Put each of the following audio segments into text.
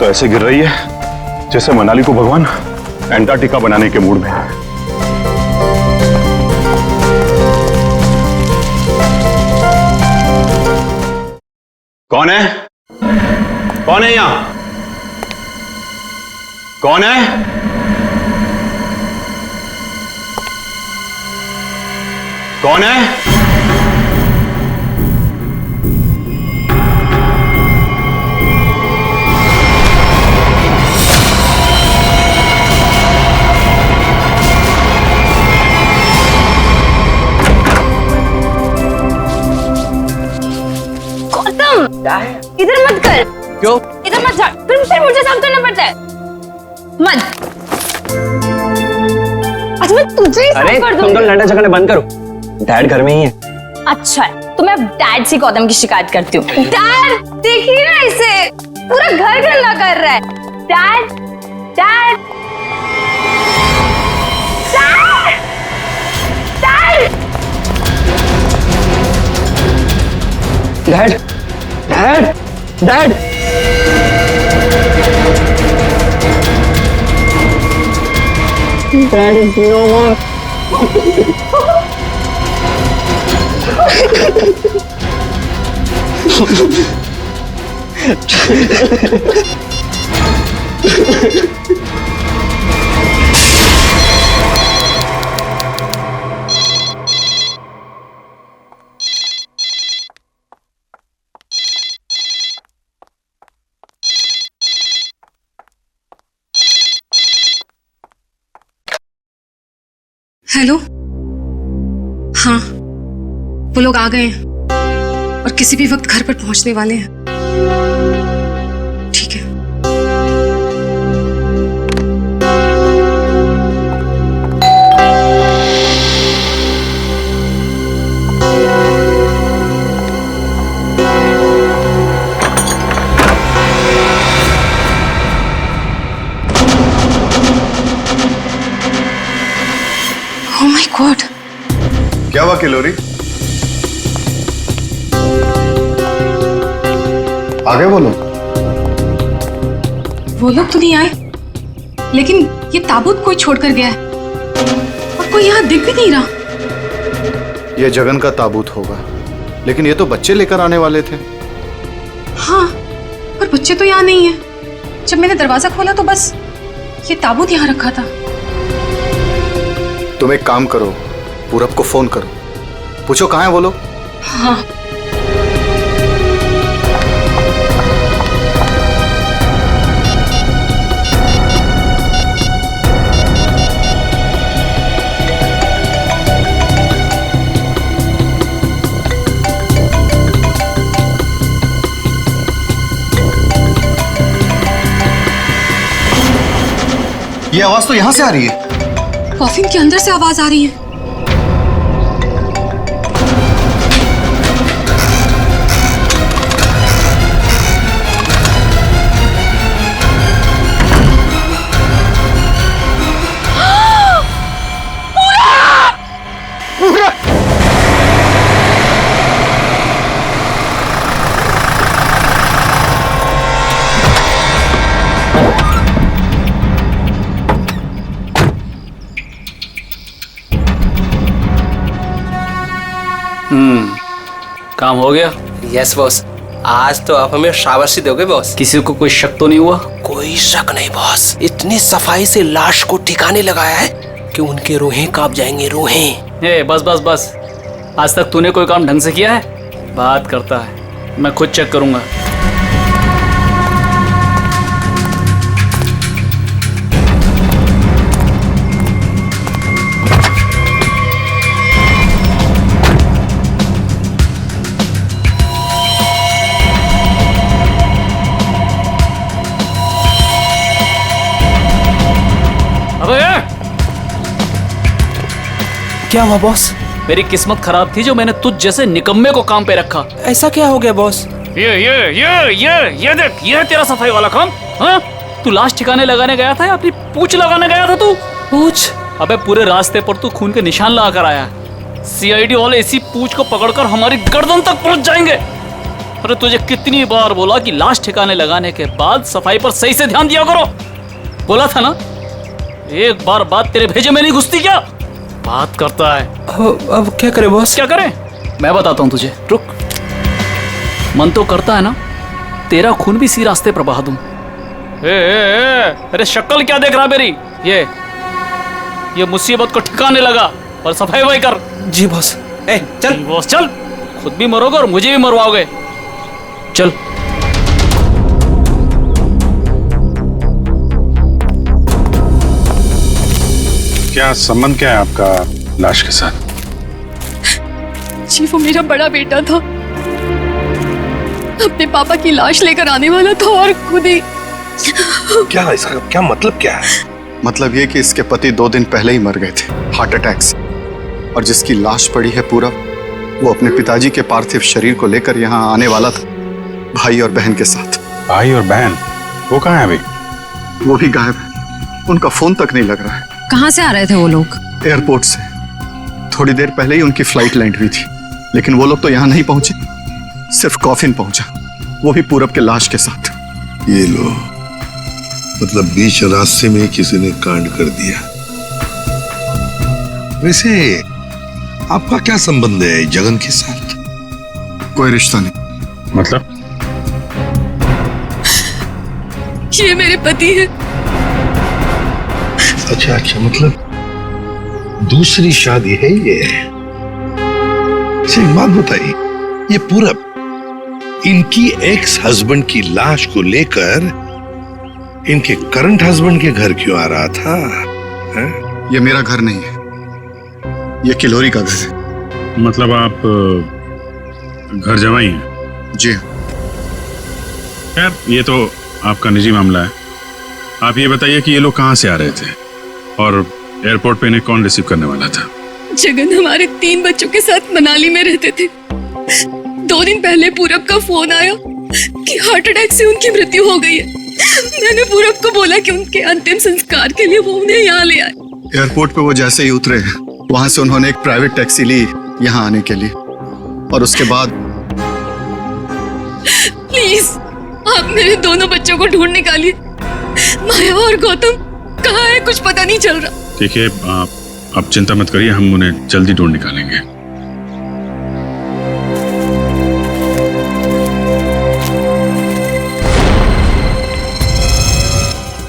तो ऐसे गिर रही है जैसे मनाली को भगवान एंटार्क्टिका बनाने के मूड में है। कौन है? कौन है यहां? कौन है? कौन है? क्या है? इधर मत कर। क्यों? इधर मत जा, फिर मुझे साफ करना पड़ता है। मत। आज मैं तुझे ही साफ कर दूंगी। तुम तो लड़ने झगड़ने बंद करो। डैड घर में ही है। अच्छा है, तो मैं डैड से गौतम की शिकायत करती हूँ। डैड देखिए ना इसे, पूरा घर गंदा कर रहा है। Dad, dad, dad, dad, dad, dad, dad, dad is no more. Hello, हाँ, वो लोग आ गए हैं और किसी भी वक्त घर पर पहुंचने वाले हैं। ठीक है। ओह माय गॉड। क्या हुआ किलोरी? आगे बोलो। वो लोग तो नहीं आए, लेकिन ये ताबूत कोई छोड़कर गया है और कोई यहाँ दिख भी नहीं रहा। ये जगन का ताबूत होगा, लेकिन ये तो बच्चे लेकर आने वाले थे। हाँ, पर बच्चे तो यहाँ नहीं है। जब मैंने दरवाजा खोला तो बस ये ताबूत यहाँ रखा था। तुम एक काम करो, पूरब को फोन करो, पूछो कहाँ है वो लोग। हाँ। ये आवाज तो यहाँ से आ रही है। कॉफिन के अंदर से आवाज आ रही है। काम हो गया? यस बॉस, आज तो आप हमें शाबाशी दोगे बॉस। किसी को कोई शक तो नहीं हुआ? कोई शक नहीं बॉस, इतनी सफाई से लाश को ठिकाने लगाया है कि उनके रूहें कांप जाएंगे, रूहें। ए, बस बस बस, आज तक तूने कोई काम ढंग से किया है? बात करता है, मैं खुद चेक करूंगा। क्या हुआ बॉस? मेरी किस्मत खराब थी जो मैंने तुझ जैसे निकम्मे को काम पे रखा। ऐसा क्या हो गया बॉस? ये देख, ये है तेरा सफाई वाला काम। हाँ, तू लाश ठिकाने लगाने गया था या अपनी पूंछ लगाने गया था तू? पूछ? अबे पूरे रास्ते पर तू खून के निशान लगा कर आया। सीआईडी वाले इसी पूंछ को पकड़कर हमारी गर्दन तक पहुंच जाएंगे। अरे तुझे कितनी बार बोला कि लाश ठिकाने लगाने के बाद सफाई पर सही से ध्यान दिया करो। बोला था ना, एक बार बात तेरे भेजे में नहीं घुसती क्या? बात करता है। अब क्या करे बॉस? क्या करें? मैं बताता हूँ तुझे, रुक। मन तो करता है ना तेरा खून भी इसी रास्ते पर बहा दूं। अरे शक्ल क्या देख रहा मेरी? ये मुसीबत को ठिकाने लगा और सफाई वही कर। जी बॉस। चल बॉस चल, खुद भी मरोगे और मुझे भी मरवाओगे। चल। क्या संबंध क्या है आपका लाश के साथ? जी वो मेरा बड़ा बेटा था, अपने पापा की लाश लेकर आने वाला था और खुद ही। क्या इसका क्या मतलब क्या है? मतलब ये कि इसके पति 2 दिन पहले ही मर गए थे हार्ट अटैक से, और जिसकी लाश पड़ी है पूरा, वो अपने पिताजी के पार्थिव शरीर को लेकर यहाँ आने वाला था, भाई और बहन के साथ। भाई और बहन वो कहाँ है अभी? वो भी गायब है, उनका फोन तक नहीं लग रहा है। कहाँ से आ रहे थे वो लोग? एयरपोर्ट से। थोड़ी देर पहले ही उनकी फ्लाइट लैंड हुई थी, लेकिन वो लोग तो यहाँ नहीं पहुंचे, सिर्फ कॉफिन पहुंचा, वो भी पूरब के लाश के साथ। ये लो, मतलब बीच रास्ते में किसी ने कांड कर दिया। वैसे आपका क्या संबंध है जगन के साथ? कोई रिश्ता नहीं। मतलब? ये मेरे पति है। अच्छा, मतलब दूसरी शादी है ये? एक बात बताइए, ये पूरब इनकी एक्स हस्बैंड की लाश को लेकर इनके करंट हस्बैंड के घर क्यों आ रहा था? है? ये मेरा घर नहीं है, ये किलोरी का घर है। मतलब आप घर जमाई हैं? जी। खैर ये तो आपका निजी मामला है। आप ये बताइए कि ये लोग कहाँ से आ रहे थे और एयरपोर्ट पे इन्हें कौन रिसीव करने वाला था? जगन हमारे 3 बच्चों के साथ मनाली में रहते थे। 2 दिन पहले पूरब का फोन आया कि हार्ट अटैक से उनकी मृत्यु हो गई है। मैंने पूरब को बोला कि उनके अंतिम संस्कार के लिए वो उन्हें यहाँ ले आए। एयरपोर्ट पे वो जैसे ही उतरे, वहां से उन्होंने एक प्राइवेट टैक्सी ली यहाँ आने के लिए, और उसके बाद। प्लीज आप मेरे दोनों बच्चों को ढूंढ निकालिए। माया और गौतम कहाँ है, कुछ पता नहीं चल रहा। ठीक है, आप चिंता मत करिए, हम उन्हें जल्दी ढूंढ निकालेंगे।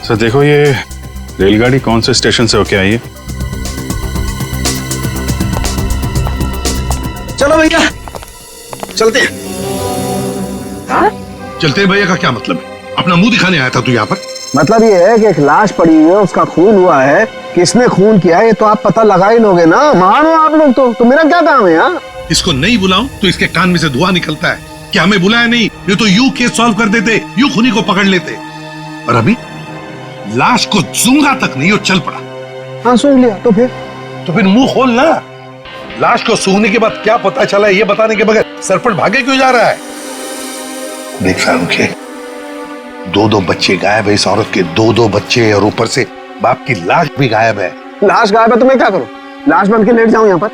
सर देखो, ये रेलगाड़ी कौन से स्टेशन से होके आई है? चलो भैया, चलते हैं। चलते हैं भैया का क्या मतलब है? अपना मुंह दिखाने आया था तू यहाँ पर? मतलब ये है कि एक लाश पड़ी हुई है, उसका खून हुआ है, किसने खून किया है ये तो आप पता लगा ही लोगे ना। महान हो आप लोग तो मेरा क्या काम है यहाँ? इसको नहीं बुलाऊं तो इसके कान में से धुआं निकलता है कि हमें बुलाया नहीं, ये तो यूं केस सॉल्व कर देते, यूं खूनी को पकड़ लेते। और अभी लाश को सूंघा तक नहीं, वो चल पड़ा। हाँ सूंघ लिया तो फिर मुंह खोल ना। लाश को सूंघने के बाद क्या पता चला ये बताने के बगैर सरपट भागे क्यों जा रहा है? देख शाहरुख के 2 बच्चे गायब है, इस औरत के 2 बच्चे, और ऊपर से बाप की लाश भी गायब है। लाश गायब है तो मैं क्या करूँ? लाश बन के लेट जाऊं यहाँ पर?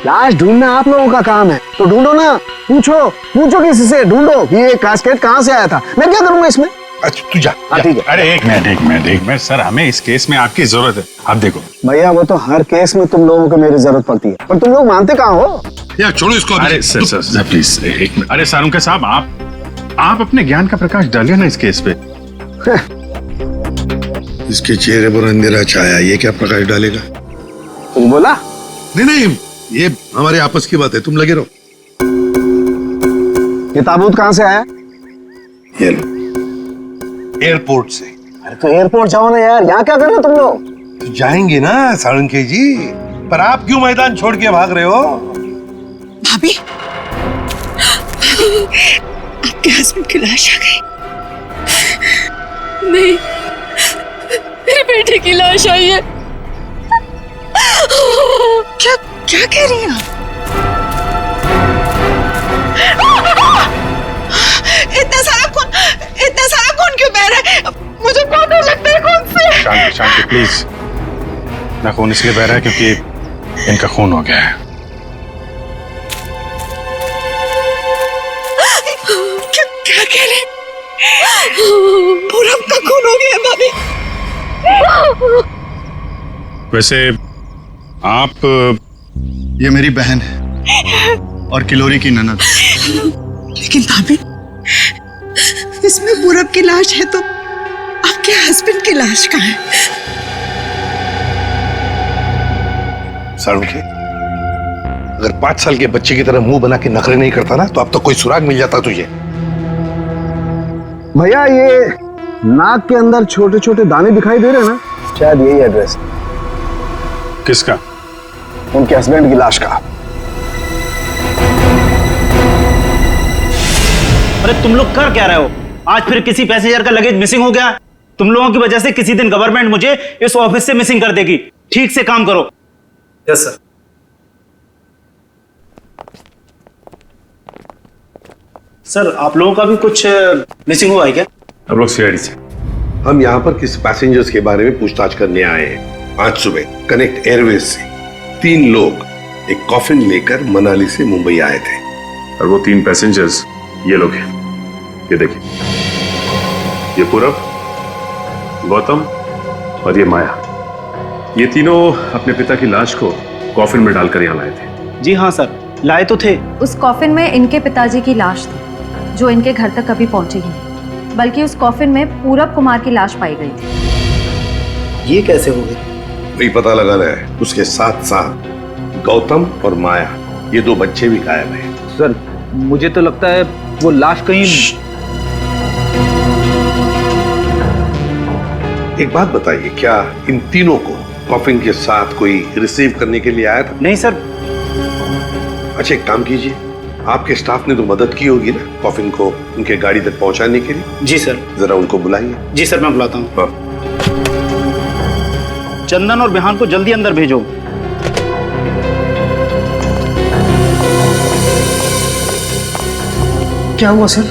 लाश ढूंढना आप लोगों का काम है तो ढूंढो ना। पूछो किसी से, ढूंढो कि ये कास्केट कहाँ से आया था। मैं क्या करूंगा इसमें? अच्छा तू जा। ठीक है। अरे एक मिनट सर, हमें इस केस में आपकी जरूरत है। आप देखो भैया, वो तो हर केस में तुम लोगों को मेरी जरूरत पड़ती है, पर तुम लोग मानते कहाँ हो? यार छोड़ो इसको। अरे सर प्लीज एक मिनट। अरे सारुंके साहब, आप अपने ज्ञान का प्रकाश डालिए ना इस केस पे। इसके चेहरे पर अंधेरा छाया, ये क्या प्रकाश डालेगा? तुम बोला? नहीं, ये हमारे आपस की बात है, तुम लगे रहो। ये ताबूत कहाँ से आया? ये लो, एयरपोर्ट से। अरे तो एयरपोर्ट जाओ ना यार, यहाँ क्या कर रहे हो तुम लोग? तो जाएंगे ना साळुंखे जी, पर आप क्यों मैदान छोड़ के भाग रहे हो? भाभी, आपके हस्बैंड की लाश आ गई। नहीं, मेरे बेटे की लाश आई है। क्या कह रही हैं आप? इतना सारा खून क्यों बह रहा है? मुझे बहुत डर लगता है खून से। शांति प्लीज। ना खून इसलिए बह रहा है क्योंकि इनका खून हो गया है। वैसे आप ये मेरी बहन है और किलोरी की ननद। लेकिन भाभी, इसमें पूरब की लाश है तो आपके हस्बैंड की लाश कहाँ है? साळुंखे, अगर 5 साल के बच्चे की तरह मुंह बना के नखरे नहीं करता ना, तो अब तो कोई सुराग मिल जाता तुझे। भैया, ये नाक के अंदर छोटे छोटे दाने दिखाई दे रहे हैं ना, शायद यही एड्रेस किसका? उनके हस्बैंड की लाश का। अरे तुम लोग कर क्या रहे हो? आज फिर किसी पैसेंजर का लगेज मिसिंग हो गया। तुम लोगों की वजह से किसी दिन गवर्नमेंट मुझे इस ऑफिस से मिसिंग कर देगी। ठीक से काम करो। Yes sir. सर, आप लोगों का भी कुछ मिसिंग हुआ है क्या? हम लोग सीआईडी से। हम यहाँ पर किसी पैसेंजर्स के बारे में पूछताछ करने आए हैं। आज सुबह कनेक्ट एयरवेज से 3 लोग एक कॉफिन लेकर मनाली से मुंबई आए थे। और वो 3 पैसेंजर्स ये लोग हैं। ये देखिए, ये पूरब, गौतम और ये माया। ये तीनों अपने पिता की लाश को कॉफिन में डालकर यहाँ लाए थे। जी हाँ सर, लाए तो थे। उस कॉफिन में इनके पिताजी की लाश थी, जो इनके घर तक कभी पहुंची ही नहीं, बल्कि उस कॉफिन में पूरब कुमार की लाश पाई गई थी। ये कैसे हो गई? वही पता लगाना है। उसके साथ साथ गौतम और माया, ये 2 बच्चे भी गायब हैं। सर, मुझे तो लगता है वो लाश कहीं। एक बात बताइए, क्या इन तीनों को कॉफिन के साथ कोई रिसीव करने के लिए आया था? नहीं सर। अच्छा, एक काम कीजिए, आपके स्टाफ ने तो मदद की होगी ना कॉफिन को उनके गाड़ी तक पहुंचाने के लिए। जी सर। जरा उनको बुलाइए। जी सर, मैं बुलाता हूँ। हाँ। चंदन और बिहान को जल्दी अंदर भेजो। क्या हुआ सर?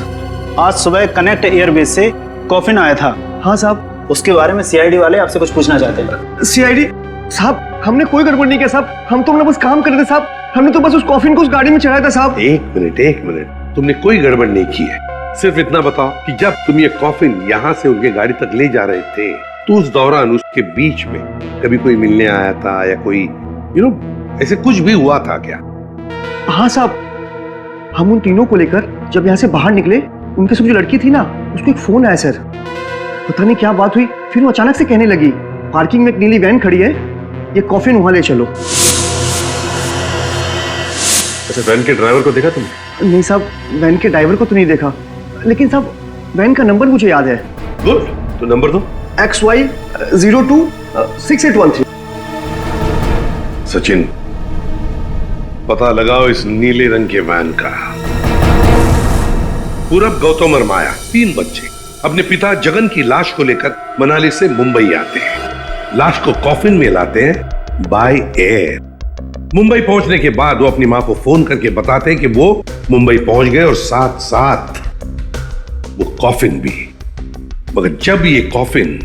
आज सुबह कनेक्ट एयरवेज से कॉफिन आया था। हाँ साहब। उसके बारे में सीआईडी वाले आपसे कुछ पूछना चाहते हैं। सीआईडी साहब, हमने कोई गड़बड़ नहीं किया साहब। हम तो बस काम कर रहे थे साहब। हमने तो बस उस कॉफिन को उस गाड़ी में चढ़ाया था साहब। एक मिनट, तुमने कोई गड़बड़ नहीं की है। सिर्फ इतना बताओ कि जब तुम ये कॉफिन यहाँ से उनके गाड़ी तक ले जा रहे थे, तो उस दौरान उसके बीच में कभी कोई मिलने आया था या कोई ऐसे कुछ भी हुआ था क्या? हाँ साहब, हम उन तीनों को लेकर जब यहाँ से बाहर निकले, उनके साथ जो लड़की थी ना, उसको एक फोन आया सर। पता नहीं क्या बात हुई, फिर वो अचानक से कहने लगी, पार्किंग में एक नीली वैन खड़ी है, ये कॉफिन वहां ले चलो। अच्छा, वैन के ड्राइवर को देखा तुमने? नहीं साहब, वैन के ड्राइवर को तो नहीं देखा, लेकिन साहब वैन का नंबर मुझे याद है। गुड, तो नंबर दो। XY026813। सचिन, पता लगाओ इस नीले रंग के वैन का। पूरब, गौतम और माया, 3 बच्चे अपने पिता जगन की लाश को लेकर मनाली से मुंबई आते हैं। लाश को कॉफिन में लाते हैं बाय एयर। मुंबई पहुंचने के बाद वो अपनी मां को फोन करके बताते हैं कि वो मुंबई पहुंच गए और साथ साथ वो कॉफिन भी। मगर जब ये कॉफिन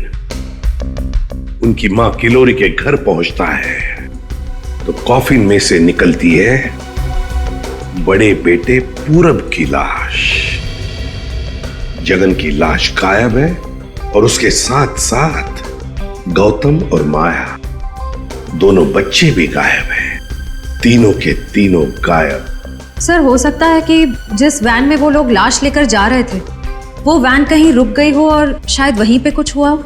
उनकी मां किलोरी के घर पहुंचता है, तो कॉफिन में से निकलती है बड़े बेटे पूरब की लाश। जगन की लाश गायब है और उसके साथ साथ गौतम और माया, दोनों बच्चे भी गायब हैं। तीनों के तीनों गायब। सर, हो सकता है कि जिस वैन में वो लोग लाश लेकर जा रहे थे, वो वैन कहीं रुक गई हो और शायद वहीं पे कुछ हुआ हो।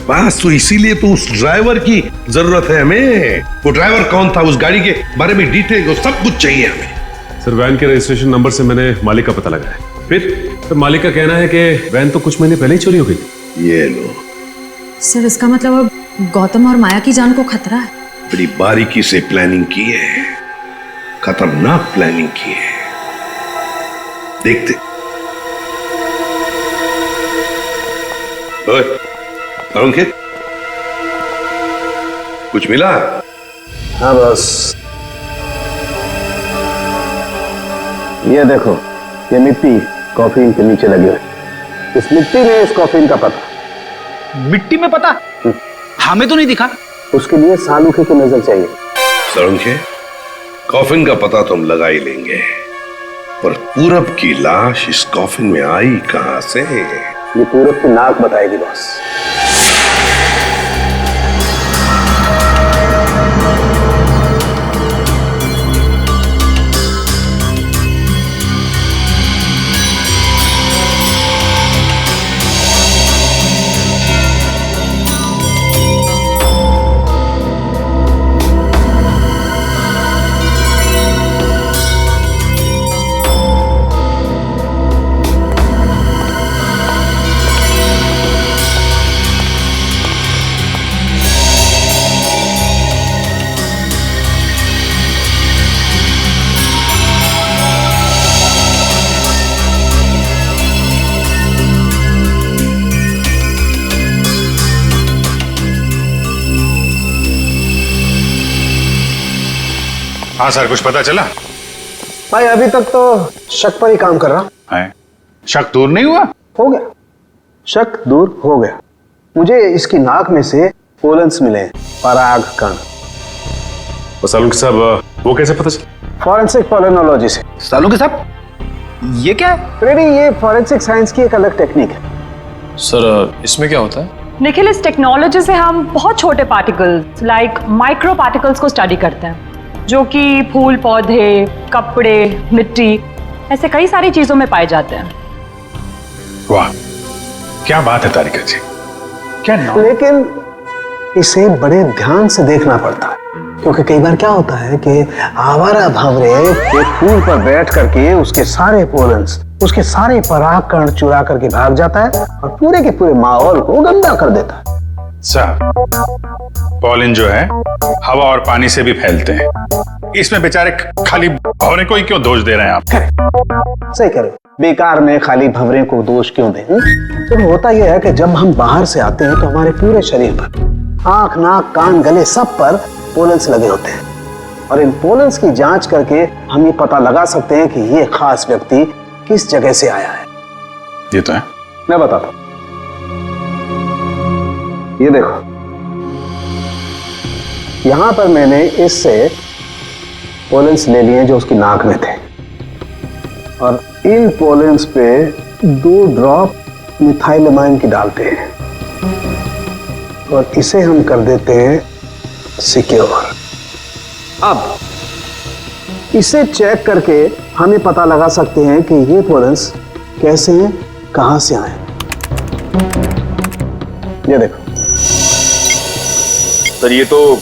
बस तो इसीलिए तो उस ड्राइवर की जरूरत है हमें। वो ड्राइवर कौन था, उस गाड़ी के बारे में डिटेल, वो सब कुछ चाहिए हमें। सर, वैन के रजिस्ट्रेशन नंबर से मैंने मालिक का पता लगाया। फिर तो मालिक का कहना है कि वैन तो कुछ महीने पहले ही चोरी हो गई। ये लो सर, इसका मतलब अब गौतम और माया की जान को खतरा है। बड़ी बारीकी से प्लानिंग की है, खतरनाक प्लानिंग की है। देखते। अंकित, कुछ मिला? हाँ बस, ये देखो, ये मिट्टी कॉफिन के नीचे लगी हुई। इस मिट्टी में इस कॉफिन का पता। मिट्टी में पता? हमें तो नहीं दिखा। उसके लिए सालूखे की नजर चाहिए। सड़ुंखे, कॉफिन का पता तो हम लगा ही लेंगे, पर पूरब की लाश इस कॉफिन में आई कहां से? ये पूरब की नाक बताएगी बॉस। हाँ सर, कुछ पता चला? भाई अभी तक तो शक पर ही काम कर रहा है। शक दूर नहीं हुआ? हो गया, शक दूर हो गया। मुझे इसकी नाक में से पोलन्स मिले, पराग कण। सालुंके साहब, वो कैसे पता चला? फॉरेंसिक पोलिनोलॉजी से। सालुंके साहब, ये क्या है? रेडी, ये फॉरेंसिक साइंस की एक अलग टेक्निक है। सर इसमें क्या होता है? निखिल, इस टेक्नोलॉजी से हम बहुत छोटे पार्टिकल्स लाइक माइक्रो पार्टिकल्स को स्टडी करते हैं, जो कि फूल, पौधे, कपड़े, मिट्टी, ऐसे कई सारी चीजों में पाए जाते हैं। वाह, क्या बात है तारिका जी, क्या नाम। लेकिन इसे बड़े ध्यान से देखना पड़ता है, क्योंकि कई बार क्या होता है कि आवारा भंवरे एक फूल पर बैठ करके उसके सारे पोलन्स, उसके सारे परागकण चुरा करके भाग जाता है और पूरे के पूरे माहौल को गंदा कर देता है। साहब, पॉलन जो है हवा और पानी से भी फैलते हैं, इसमें बेचारे खाली भंवरे को ही क्यों दोष दे रहे हैं आप? सही कह रहे हो, बेकार में खाली भंवरे को दोष क्यों दें? तो होता यह है कि जब हम बाहर से आते हैं तो हमारे पूरे शरीर पर, आंख, नाक, कान, गले, सब पर पोलन्स लगे होते हैं, और इन पोलन्स की जांच करके हम ये पता लगा सकते हैं कि ये खास व्यक्ति किस जगह से आया है। ये तो है। मैं बताता हूं, ये देखो, यहां पर मैंने इससे पोलन्स ले लिए जो उसकी नाक में थे, और इन पोलन्स पे 2 ड्रॉप मिथाइलमाइन की डालते हैं और इसे हम कर देते हैं सिक्योर। अब इसे चेक करके हमें पता लगा सकते हैं कि ये पोलन्स कैसे हैं, कहां से आए। ये देखो सर, ये तो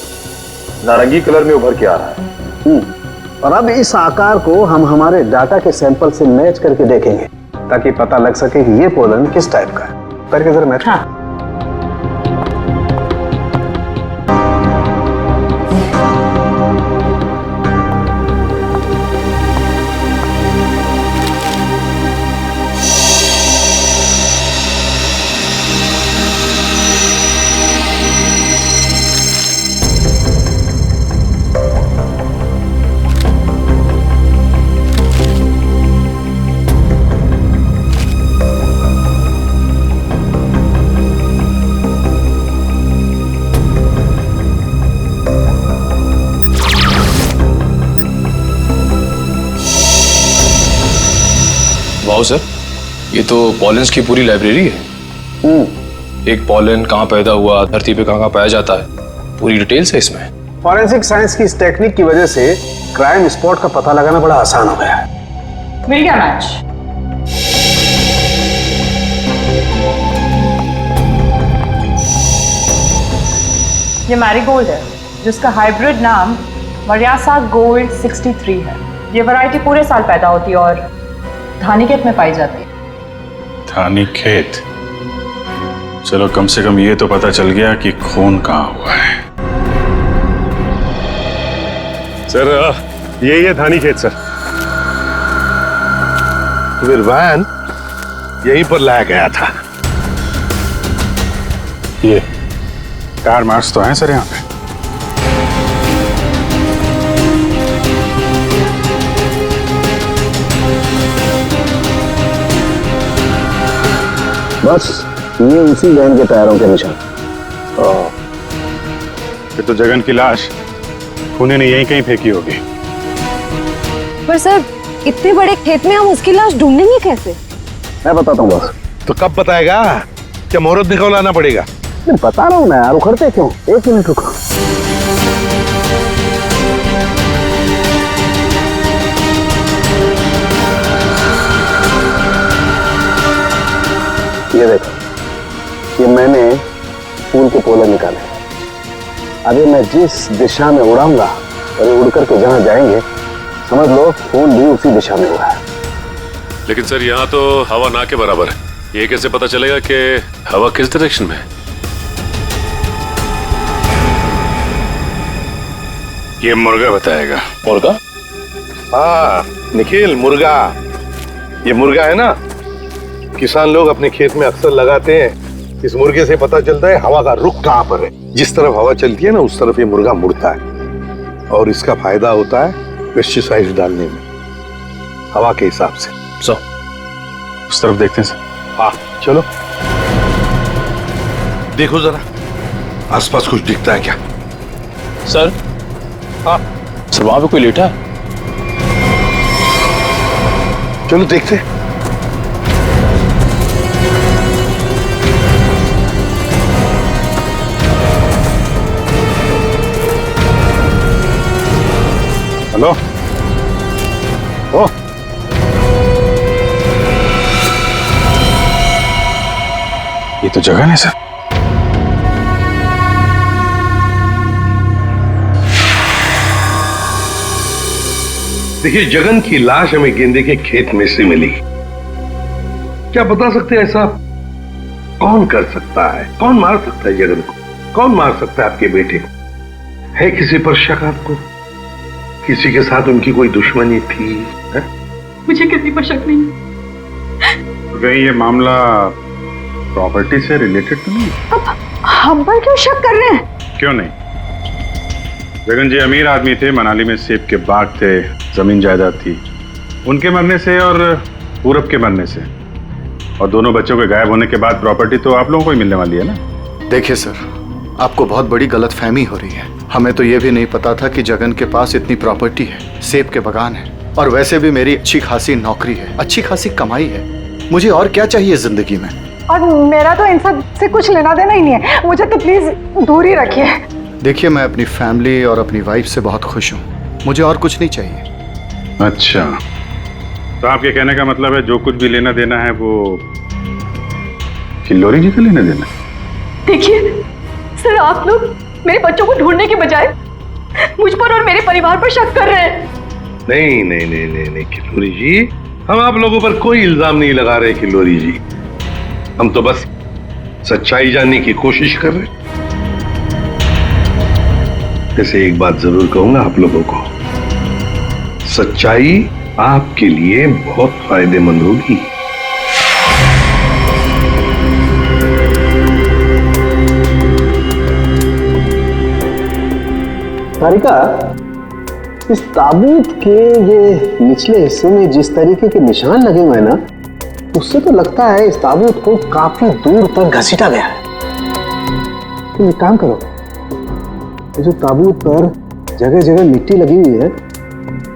नारंगी कलर में उभर के आ रहा है। और अब इस आकार को हम हमारे डाटा के सैंपल से मैच करके देखेंगे, ताकि पता लग सके कि ये पोलन किस टाइप का है। करके जरा मैच। हाँ। वाओ सर, ये तो पॉलेंस की पूरी लाइब्रेरी है। एक पॉलन कहाँ पैदा हुआ, धरती पे कहाँ पाया जाता है, पूरी डिटेल्स है इसमें। फॉरेंसिक साइंस की इस टेक्निक की वजह से क्राइम स्पॉट का पता लगाना बड़ा आसान हो गया है। मिल गया मैच। ये मैरीगोल्ड है, जिसका हाइब्रिड नाम मरियासा गोल्ड 63 है। ये वैरायटी पूरे साल पैदा होती है और धानीखेत में पाई जाती है। धानीखेत? चलो, कम से कम ये तो पता चल गया कि खून कहाँ हुआ है। सर, यही है धानीखेत सर। फिर वैन यहीं पर लाया गया था। ये कार मार्क्स तो हैं सर यहाँ पे। बस ये उसी वैन के टायरों के निशान। फिर तो जगन की लाश खूने ने यहीं कहीं फेंकी होगी। पर सर, इतने बड़े खेत में हम उसकी लाश ढूंढेंगे कैसे? मैं बताता हूँ बस। तो कब बताएगा? क्या मुहूर्त निकलवाना पड़ेगा? मैं बता रहा हूँ ना यार, उखड़ते क्यों? 1 मिनट रुको। ये देखो, ये मैंने फूल के पोले निकाले। अभी मैं जिस दिशा में उड़ाऊंगा और ये उड़ करके जहां जाएंगे, समझ लो फूल भी उसी दिशा में उड़ा है। लेकिन सर, यहाँ तो हवा ना के बराबर है, ये कैसे पता चलेगा कि हवा किस डायरेक्शन में है? ये मुर्गा बताएगा। मुर्गा? हाँ निखिल, मुर्गा। ये मुर्गा है ना, किसान लोग अपने खेत में अक्सर लगाते हैं। इस मुर्गे से पता चलता है हवा का रुख कहाँ पर है। जिस तरफ हवा चलती है ना, उस तरफ ये मुर्गा मुड़ता है, और इसका फायदा होता है पेस्टिसाइड डालने में, हवा के हिसाब से। सो उस तरफ देखते हैं सर। हाँ चलो, देखो जरा आसपास कुछ दिखता है क्या? सर। हाँ सर, वहां पे कोई लेटा है? चलो देखते हैं। हेलो। ओ, ये तो जगन है सर। देखिए, जगन की लाश हमें गेंदे के खेत में से मिली। क्या बता सकते हैं ऐसा कौन कर सकता है? कौन मार सकता है जगन को? कौन मार सकता है आपके बेटे को? है किसी पर शक आपको? किसी के साथ उनकी कोई दुश्मनी थी? है? मुझे किसी पर शक नहीं। कहीं ये मामला प्रॉपर्टी से रिलेटेड तो नहीं? अब हम पर क्यों शक कर रहे हैं? क्यों नहीं? जगन जी अमीर आदमी थे, मनाली में सेब के बाग थे, जमीन जायदाद थी। उनके मरने से और पूरब के मरने से और दोनों बच्चों के गायब होने के बाद प्रॉपर्टी तो आप लोगों को ही मिलने वाली है ना? देखिए सर, आपको बहुत बड़ी गलतफहमी हो रही है। हमें तो ये भी नहीं पता था कि जगन के पास इतनी प्रॉपर्टी है, सेब के बागान है, और वैसे भी मेरी अच्छी खासी नौकरी है, अच्छी खासी कमाई है। मुझे और क्या चाहिए जिंदगी में? और मेरा तो इन सब से कुछ लेना देना ही नहीं है। मुझे तो प्लीज दूर ही रखिए। देखिए, मैं अपनी फैमिली और अपनी वाइफ से बहुत खुश हूँ। मुझे और कुछ नहीं चाहिए। अच्छा, तो आपके कहने का मतलब है जो कुछ भी लेना देना है वो किल्लोरी जी का लेना देना? देखिए सर, आप लोग मेरे बच्चों को ढूंढने के बजाय मुझ पर और मेरे परिवार पर शक कर रहे हैं। नहीं नहीं नहीं नहीं नहीं किल्लोरी जी, हम आप लोगों पर कोई इल्जाम नहीं लगा रहे किल्लोरी जी। हम तो बस सच्चाई जानने की कोशिश कर रहे हैं। जैसे एक बात जरूर कहूंगा आप लोगों को, सच्चाई आपके लिए बहुत फायदेमंद होगी। तारिका, इस ताबूत के ये निचले हिस्से में जिस तरीके के निशान लगे हुए हैं ना, उससे तो लगता है इस ताबूत को काफी दूर तक घसीटा गया है। तुम एक काम करो, ये जो ताबूत पर जगह जगह मिट्टी लगी हुई है,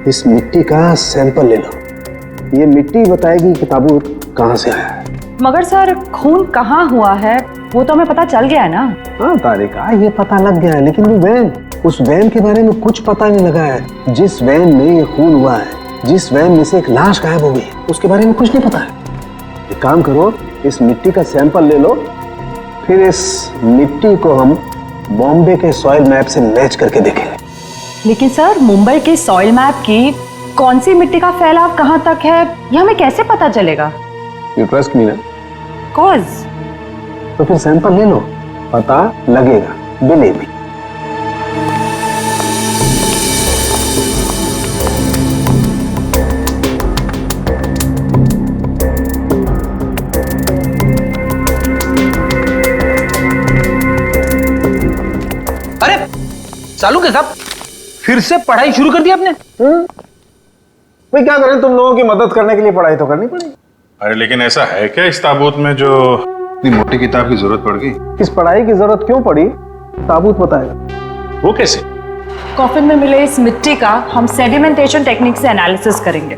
इस मिट्टी का सैंपल ले लो। ये मिट्टी बताएगी कि ताबूत कहाँ से आया है। मगर सर, खून कहाँ हुआ है वो तो हमें पता चल गया है ना? हाँ तारिका, ये पता लग गया है, लेकिन वो वैन, उस वैन के बारे में कुछ पता नहीं लगा है। जिस वैन में ये खून हुआ है, जिस वैन में से एक लाश गायब हो गई, उसके बारे में कुछ नहीं पता है। एक काम करो, इस मिट्टी का सैंपल ले लो, फिर इस मिट्टी को हम बॉम्बे के सॉइल मैप से मैच करके देखेंगे। लेकिन सर, मुंबई के सॉइल मैप की कौन सी मिट्टी का फैलाव कहाँ तक है ये हमें कैसे पता चलेगा? यू ट्रस्ट मी ना? कॉज तो फिर सैंपल ले लो, पता लगेगा। Believe me. अरे चालू के साहब, फिर से पढ़ाई शुरू कर दी आपने? भाई क्या करें, तुम लोगों की मदद करने के लिए पढ़ाई तो करनी पड़ेगी। अरे लेकिन ऐसा है क्या इस ताबूत में जो इतनी मोटी किताब की जरूरत पड़ गई? इस पढ़ाई की जरूरत क्यों पड़ी, ताबूत बताएगा। वो कैसे? कॉफिन में मिले इस मिट्टी का हम सेडिमेंटेशन टेक्निक से एनालिसिस करेंगे,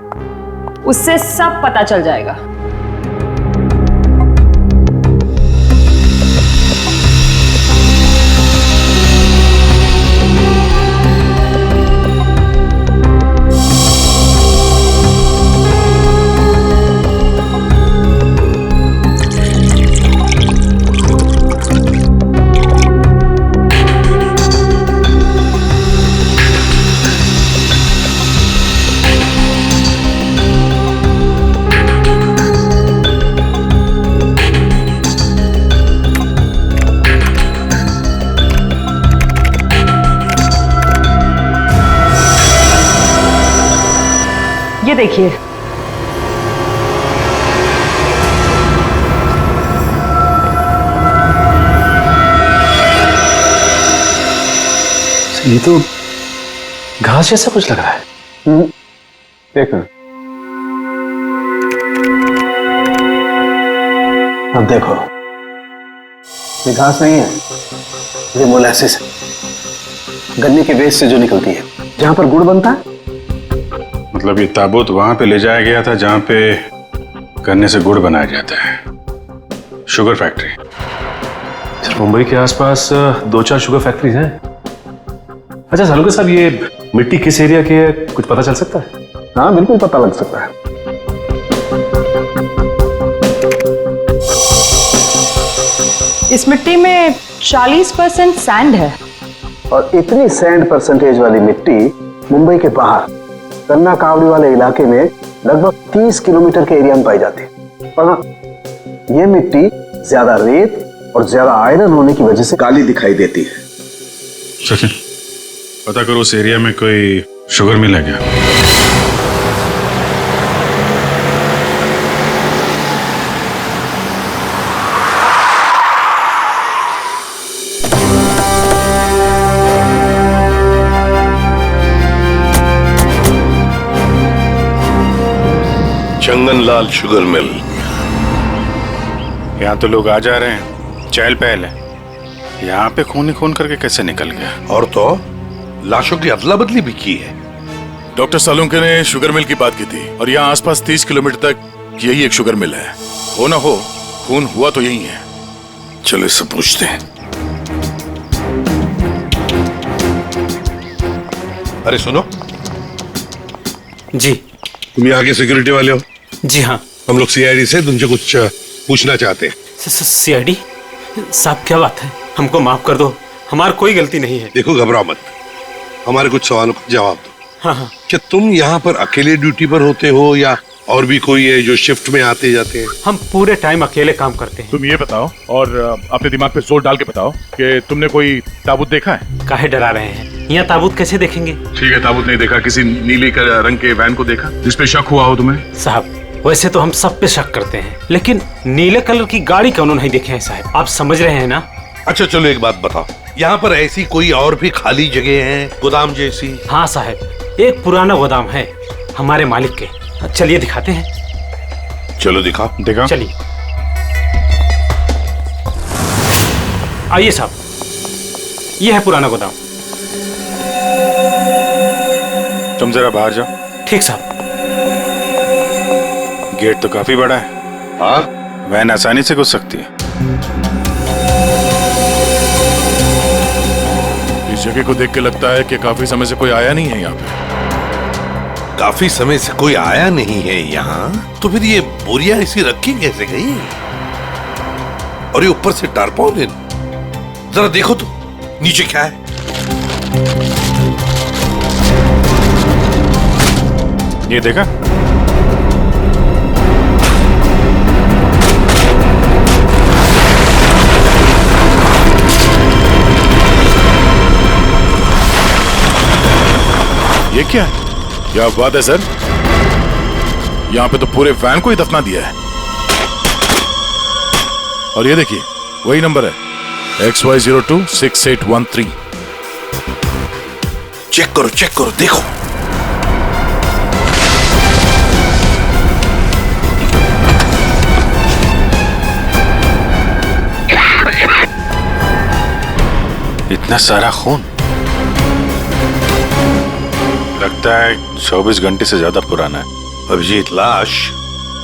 उससे सब पता चल जाएगा। ये देखिए, ये तो घास जैसा कुछ लग रहा है। एक मिनट। अब देखो, ये घास नहीं है, ये मोलासिस है, गन्ने के वेस्ट से जो निकलती है, जहां पर गुड़ बनता है। मतलब ये ताबूत वहां पे ले जाया गया था जहां पे गन्ने से गुड़ बनाया जाता है, शुगर फैक्ट्री। मुंबई के आसपास 2-4 शुगर फैक्ट्रीज हैं। अच्छा सालुका साहब, ये मिट्टी किस एरिया की है, कुछ पता चल सकता है? हाँ बिल्कुल पता लग सकता है। इस मिट्टी में 40% सैंड है। और इतनी सैंड परसेंटेज वाली मिट्टी मुंबई के बाहर गन्ना कावड़ी वाले इलाके में लगभग 30 किलोमीटर के एरिया में पाई जाती है। और हाँ, ये मिट्टी ज्यादा रेत और ज्यादा आयरन होने की वजह से काली दिखाई देती है। सचिन, पता करो उस एरिया में कोई शुगर मिल है क्या? चंगनलाल शुगर मिल। यहाँ तो लोग आ जा रहे हैं, चहल पहल है। यहाँ पे खून ही खून करके कैसे निकल गया? और तो लाशों की अदला बदली भी की है। डॉक्टर सालुंके ने शुगर मिल की बात की थी और यहाँ आसपास 30 किलोमीटर तक यही एक शुगर मिल है। हो ना हो, खून हुआ तो यही है। चलो इससे पूछते हैं। अरे सुनो जी। तुम यहाँ के सिक्योरिटी वाले हो? जी हाँ। हम लोग सीआईडी से तुमसे कुछ पूछना चाहते हैं। सीआईडी साहब, क्या बात है? हमको माफ कर दो, हमारी कोई गलती नहीं है। देखो घबराओ मत, हमारे कुछ सवालों का जवाब दो। हाँ हाँ। क्या तुम यहाँ पर अकेले ड्यूटी पर होते हो या और भी कोई है जो शिफ्ट में आते जाते हैं? हम पूरे टाइम अकेले काम करते हैं। तुम ये बताओ और अपने दिमाग पे जोर डाल के बताओ कि तुमने कोई ताबूत देखा है? काहे डरा रहे हैं? यहाँ ताबूत कैसे देखेंगे? ठीक है, ताबूत नहीं देखा, किसी नीली रंग के वैन को देखा जिसपे शक हुआ हो तुम्हें? साहब, वैसे तो हम सब पे शक करते हैं, लेकिन नीले कलर की गाड़ी क्यों नहीं देखे हैं साहब? आप समझ रहे हैं ना? अच्छा चलो एक बात बताओ, यहाँ पर ऐसी कोई और भी खाली जगह है गोदाम जैसी? हाँ साहब, एक पुराना गोदाम है हमारे मालिक के। चलिए दिखाते हैं। चलो दिखाओ। दिखाओ। चलिए आइए साहब, ये है पुराना गोदाम। तुम जरा बाहर जाओ। ठीक साहब। गेट तो काफी बड़ा है। हाँ, वैन आसानी से घुस सकती है। इस जगह को देख के लगता है कि काफी समय से कोई आया नहीं है यहाँ पे। काफी समय से कोई आया नहीं है यहाँ, तो फिर ये बोरियां ऐसी रखी कैसे गई? और ये ऊपर से टारपॉलिन, जरा देखो तो नीचे क्या है। ये देखा? ये क्या है? क्या बात है सर, यहाँ पे तो पूरे वैन को ही दफना दिया है। और ये देखिए, वही नंबर है XY026813। चेक करो देखो। इतना सारा खून, लगता है 24 घंटे से ज्यादा पुराना है। अभिजीत, लाश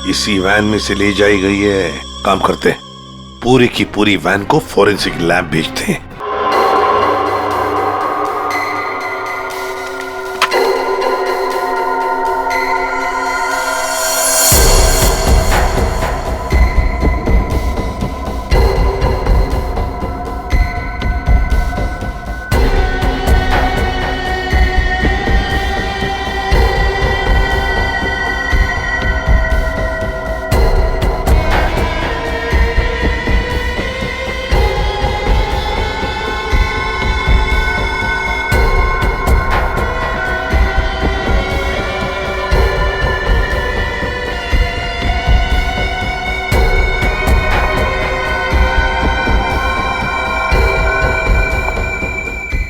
इसी वैन में से ले जाई गई है। काम करते हैं, पूरी की पूरी वैन को फॉरेंसिक लैब भेजते हैं।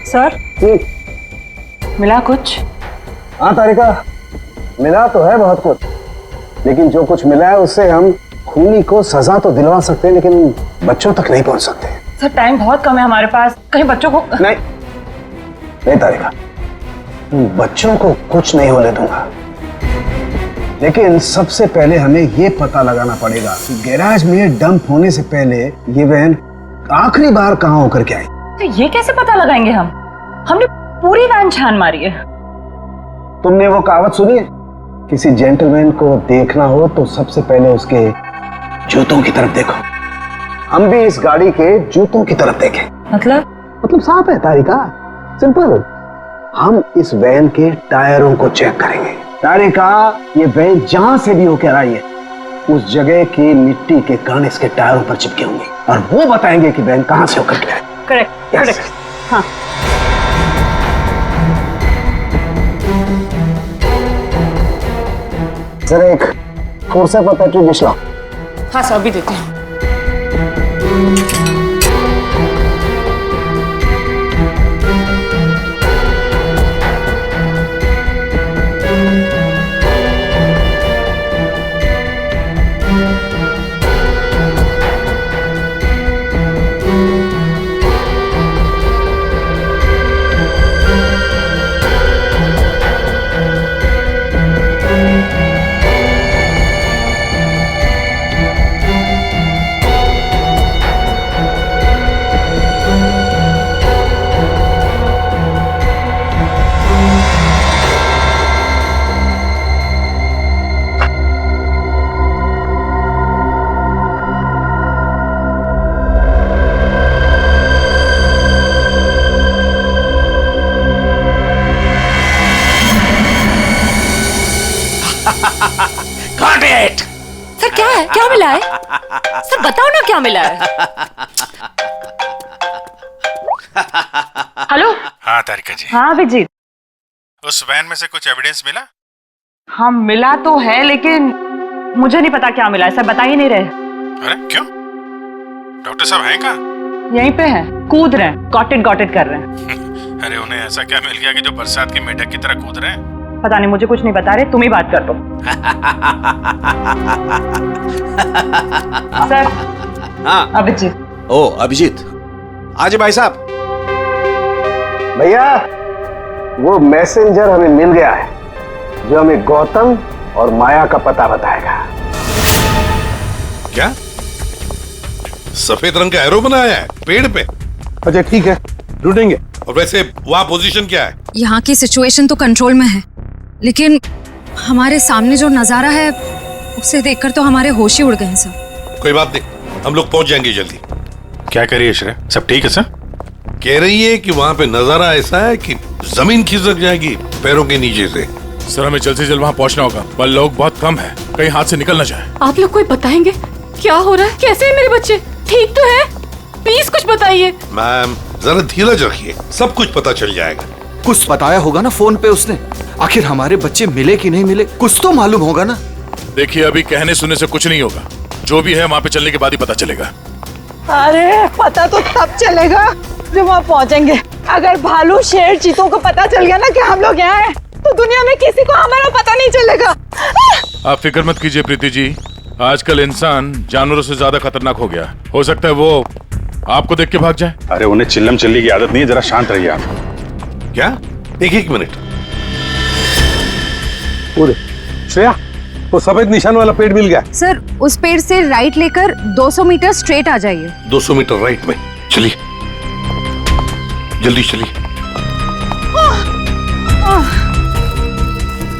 सर, मिला कुछ? हाँ तारिका, मिला तो है बहुत कुछ, लेकिन जो कुछ मिला है उससे हम खूनी को सजा तो दिलवा सकते हैं, लेकिन बच्चों तक नहीं पहुंच सकते। सर टाइम बहुत कम है हमारे पास, कहीं बच्चों को नहीं तारिका, बच्चों को कुछ नहीं होने दूंगा, लेकिन सबसे पहले हमें यह पता लगाना पड़ेगा कि गैराज में डंप होने से पहले ये वैन आखिरी बार कहां होकर के आई। तो ये कैसे पता लगाएंगे हम? हमने पूरी वैन छान मारी है। तुमने वो कहावत सुनी है, किसी जेंटलमैन को देखना हो तो सबसे पहले उसके जूतों की तरफ देखो। हम भी इस गाड़ी के जूतों की तरफ देखें। मतलब साफ है तारिका, सिंपल। हम इस वैन के टायरों को चेक करेंगे। तारिका, ये वैन जहां से भी होकर आई है उस जगह की मिट्टी के कण इसके टायरों पर चिपके होंगे और वो बताएंगे कि वैन कहां से होकर के आई। करेक्ट। हाँ सर, एक फोर्स पर पेट्रोल डिश लाओ। हाँ सर, अभी देते हैं। सर क्या है, क्या मिला है? सर बताओ ना क्या मिला है। हेलो। हाँ तारिका जी। हाँ अभिजीत। उस वैन में से कुछ एविडेंस मिला? हाँ मिला तो है, लेकिन मुझे नहीं पता क्या मिला है, सर बता ही नहीं रहे। अरे क्यों? डॉक्टर साहब हैं कहाँ? यहीं पे हैं, कूद रहे हैं, गॉट इट कर रहे हैं। अरे उन्हें ऐसा क्या मिल गया कि जो बरसात के मेढक की तरह कूद रहे हैं? पता नहीं, मुझे कुछ नहीं बता रहे, तुम ही बात कर दो। सर। हाँ अभिजीत। ओ अभिजीत, आज भाई साहब। भैया, वो मैसेंजर हमें मिल गया है जो हमें गौतम और माया का पता बताएगा। क्या? सफेद रंग का एरो बनाया है पेड़ पे? अच्छा ठीक है, ढूंढेंगे। और वैसे वहां पोजीशन क्या है? यहाँ की सिचुएशन तो कंट्रोल में है, लेकिन हमारे सामने जो नजारा है उसे देखकर तो हमारे होश ही उड़ गए हैं सर। कोई बात नहीं, हम लोग पहुंच जाएंगे जल्दी। क्या कह रही है श्रेया? सब ठीक है सर? कह रही है कि वहां पे नजारा ऐसा है कि जमीन खिसक जाएगी पैरों के नीचे से। सर हमें जल्द से जल्द वहां पहुंचना होगा, पर लोग बहुत कम है, कहीं हाथ से निकल ना जाए। आप लोग कोई बताएंगे क्या हो रहा है? कैसे है मेरे बच्चे? ठीक तो है? प्लीज कुछ बताइए। मैम जरा धीरज रखिए, सब कुछ पता चल जाएगा। कुछ बताया होगा ना फोन पे उसने। आखिर हमारे बच्चे मिले कि नहीं मिले, कुछ तो मालूम होगा ना। देखिए अभी कहने सुनने से कुछ नहीं होगा, जो भी है वहाँ पे चलने के बाद ही पता चलेगा। अरे पता तो तब चलेगा जब वहाँ पहुँचेंगे। अगर भालू शेर चीतों को पता चल गया ना कि हम लोग यहाँ हैं, तो दुनिया में किसी को हमारा पता नहीं चलेगा। आप फिक्र मत कीजिए प्रीति जी, आजकल इंसान जानवरों से ज्यादा खतरनाक हो गया। हो सकता है वो आपको देख के भाग जाए। अरे उन्हें चिल्लम चिल्ली की आदत नहीं है, जरा शांत रहिए आप। क्या? एक मिनट। श्रेया, वो सफेद निशान वाला पेड़ मिल गया। सर उस पेड़ से राइट लेकर 200 मीटर स्ट्रेट आ जाइए। 200 मीटर राइट में। चलिए जल्दी चलिए।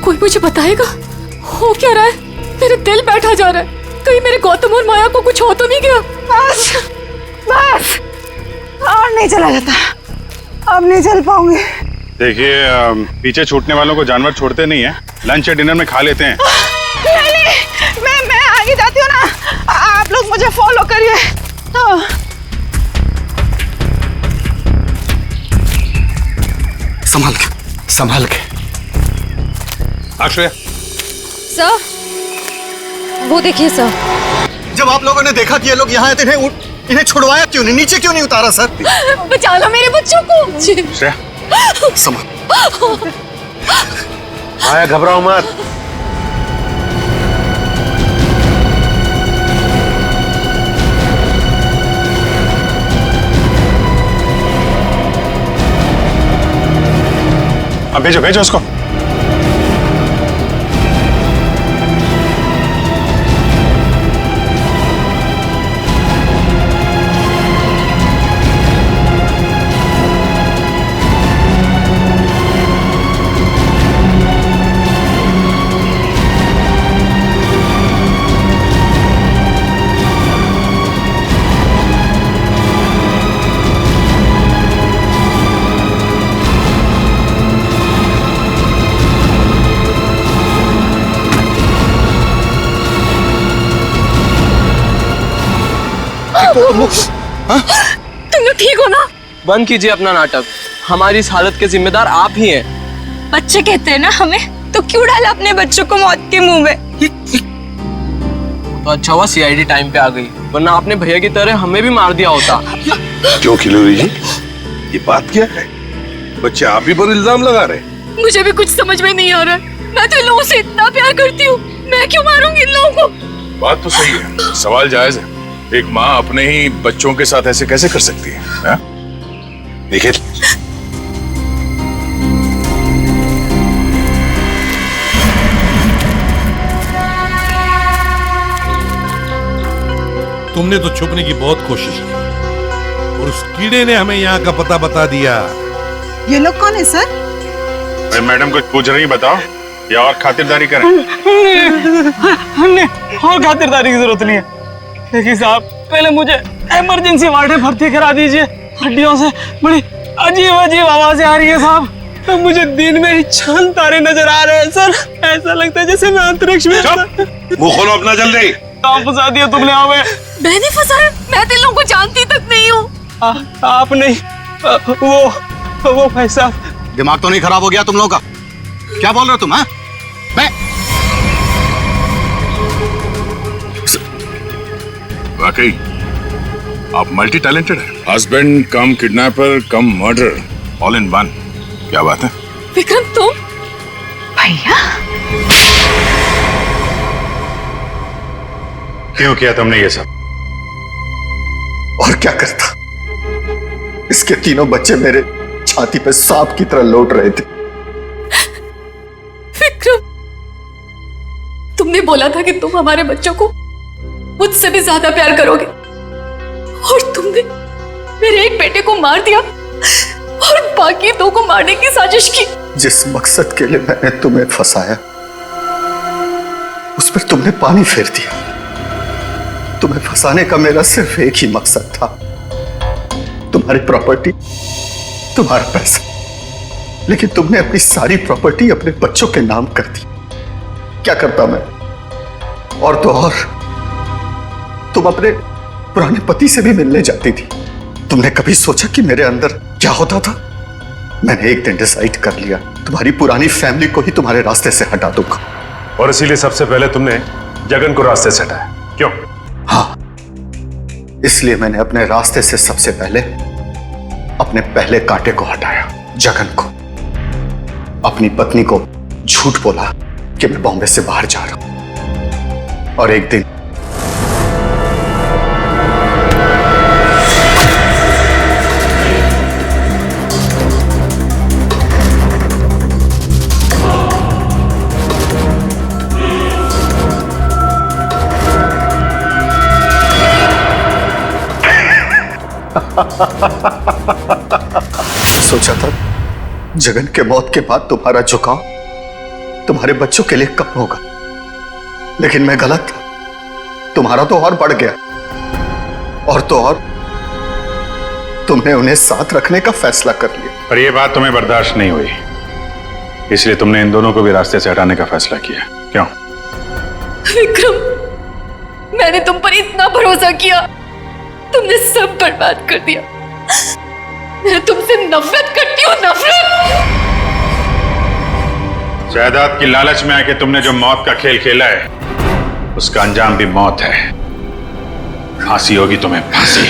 कोई मुझे बताएगा हो क्या रहा है? मेरे दिल बैठा जा रहा है, कहीं मेरे गौतम और माया को कुछ हो तो नहीं गया? बस और नहीं चला जाता, अब नहीं चल पाऊंगी। देखिए पीछे छूटने वालों को जानवर छोड़ते नहीं है, लंच या डिनर में खा लेते हैं। नहीं, मैं आगे जाती हूँ ना, आप लोग मुझे फॉलो करिए। संभाल के। आश्रय। सर वो देखिए सर। जब आप लोगों ने देखा कि ये लोग यहाँ आए थे, इन्हें छुड़वाया क्यों नहीं, नीचे क्यों नहीं उतारा सर? बचा लो मेरे बच्चों को। श्रेया, माया घबराओ मत। अब भेजो भेजो उसको। तुम लोग ठीक हो ना? बंद कीजिए अपना नाटक। हमारी इस हालत के जिम्मेदार आप ही हैं। बच्चे कहते हैं ना हमें, तो क्यों डाला अपने बच्चों को मौत के मुंह में? तो अच्छा हुआ सीआईडी टाइम पे आ गई, वरना आपने भैया की तरह हमें भी मार दिया होता। क्यों खिलोरी जी, ये बात क्या है? बच्चे आप ही पर इल्जाम लगा रहे? मुझे भी कुछ समझ में नहीं आ रहा है। मैं तो इन लोगों से इतना प्यार करती हूँ, मैं क्यों मारूंगी इन लोगों को? बात तो सही है, सवाल जायज है। एक माँ अपने ही बच्चों के साथ ऐसे कैसे कर सकती है? देखिए, तुमने तो छुपने की बहुत कोशिश की और उस कीड़े ने हमें यहाँ का पता बता दिया। ये लोग कौन है सर? भाई मैडम कुछ पूछ रही बताओ, या और खातिरदारी करें? हमने और खातिरदारी की जरूरत नहीं है, लेकिन साहब पहले मुझे इमरजेंसी वार्ड में भर्ती करा दीजिए। हड्डियों से बड़ी अजीब अजीब आवाजें आ रही है साहब। तो मुझे दिन में ही चांद तारे नजर आ रहे हैं सर। ऐसा लगता है जैसे मैं अंतरिक्ष में। मुंह खोलो अपना जल्दी। कहाँ फंसा दिया तुमने हमें? मैंने फंसाया? मैं तो इन लोगों को जानती तक नहीं हूँ। आप नहीं, वो भाई साहब। दिमाग तो नहीं खराब हो गया तुम लोगों का? क्या बोल रहे हो तुम? मैं वाकई आप मल्टी टैलेंटेड हैं। Husband come kidnapper come murder, all in one. क्या बात है विक्रम? तुम भैया? क्यों किया तुमने ये सब? और क्या करता? इसके तीनों बच्चे मेरे छाती पे सांप की तरह लौट रहे थे। विक्रम, तुमने बोला था कि तुम हमारे बच्चों को मुझसे भी ज्यादा प्यार करोगे, और तुमने मेरे एक बेटे को मार दिया और बाकी दो को मारने की साजिश की। जिस मकसद के लिए मैंने तुम्हें फंसाया, उस पर तुमने पानी फेर दिया। तुम्हें फंसाने का मेरा सिर्फ एक ही मकसद था, तुम्हारी प्रॉपर्टी, तुम्हारा पैसा। लेकिन तुमने अपनी सारी प्रॉपर्टी अपने बच्चों के नाम कर दी। क्या करता मैं? और तो और तुम अपने पुराने पति से भी मिलने जाती थी। तुमने कभी सोचा कि मेरे अंदर क्या होता था? मैंने एक दिन डिसाइड कर लिया, तुम्हारी पुरानी फैमिली को ही तुम्हारे रास्ते से हटा दूंगा। और इसीलिए सबसे पहले तुमने जगन को रास्ते से हटाया, क्यों? हाँ, इसलिए मैंने अपने रास्ते से सबसे पहले अपने पहले कांटे को हटाया, जगन को। अपनी पत्नी को झूठ बोला कि मैं बॉम्बे से बाहर जा रहा हूं, और एक दिन सोचा था जगन के मौत के बाद तुम्हारा झुकाव तुम्हारे बच्चों के लिए कम होगा, लेकिन मैं गलत था। तुम्हारा तो और बढ़ गया, और तो और तुमने उन्हें साथ रखने का फैसला कर लिया। पर यह बात तुम्हें बर्दाश्त नहीं हुई, इसलिए तुमने इन दोनों को भी रास्ते से हटाने का फैसला किया, क्यों? विक्रम, मैंने तुम पर इतना भरोसा किया, तुमने सब बर्बाद कर दिया। मैं तुमसे नफरत करती हूँ, नफरत। जायदाद की लालच में आके तुमने जो मौत का खेल खेला है, उसका अंजाम भी मौत है। फांसी होगी तुम्हें, फांसी।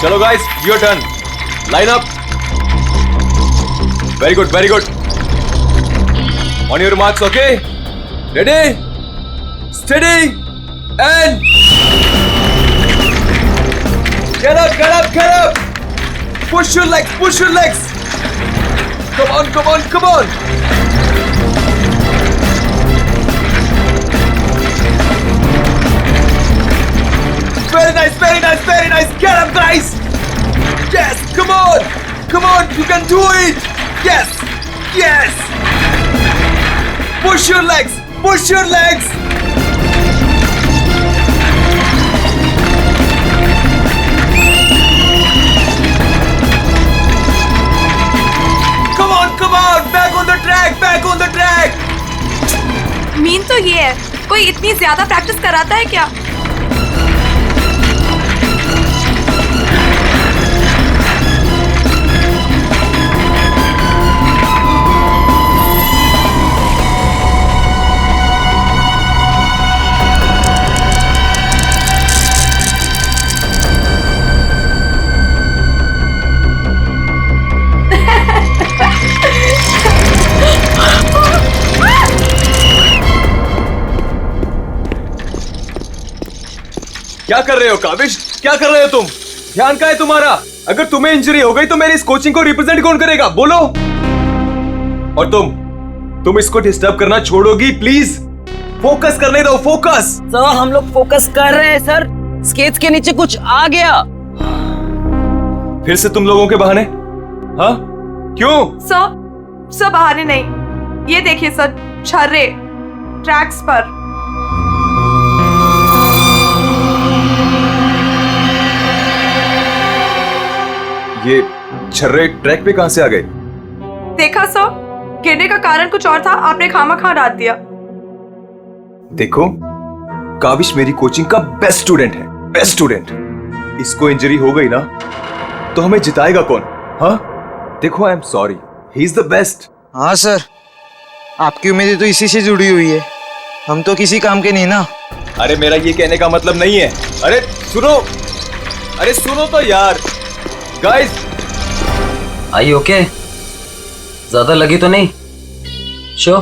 चलो guys, your turn. Line up. Very good, very good. On your marks, okay? Ready, steady and get up, get up, get up. Push your legs, push your legs. Come on, come on, come on. Very nice, very nice, very nice. Get up, guys. Yes, come on. Come on, you can do it. Yes, yes. Push your legs, push your legs. Come on, back on the track, back on the track. Mean तो ये है, कोई इतनी ज्यादा practice कराता है क्या? क्या कर रहे हो काविश? क्या कर रहे हो तुम? ध्यान कहाँ है तुम्हारा? अगर तुम्हें इंजरी हो गई तो मेरी इस कोचिंग को रिप्रेजेंट कौन करेगा? बोलो। और तुम इसको डिस्टर्ब करना छोड़ोगी प्लीज? फोकस करने दो, फोकस। सर हम लोग फोकस कर रहे हैं सर। स्केट्स के नीचे कुछ आ गया। फिर से तुम लोगों के बहाने? हाँ? क्यों? सर बहाने नहीं, ये देखिए सर, छर्रे ट्रैक्स पर। ये छर्रे ट्रैक पे कहां से आ गए? देखा सर, गिरने का कारण कुछ और था, आपने खामखा डाल दिया। देखो, काविश मेरी कोचिंग का बेस्ट स्टूडेंट है, बेस्ट स्टूडेंट। इसको इंजरी हो गई ना तो हमें जिताएगा कौन? हाँ? देखो, I am sorry, he is the best. हाँ सर, आपकी उम्मीदें तो इसी से जुड़ी हुई है, हम तो किसी काम के नहीं ना। अरे मेरा ये कहने का मतलब नहीं है। अरे सुनो तो यार। गाइस, आई ओके? ज्यादा लगी तो नहीं? शो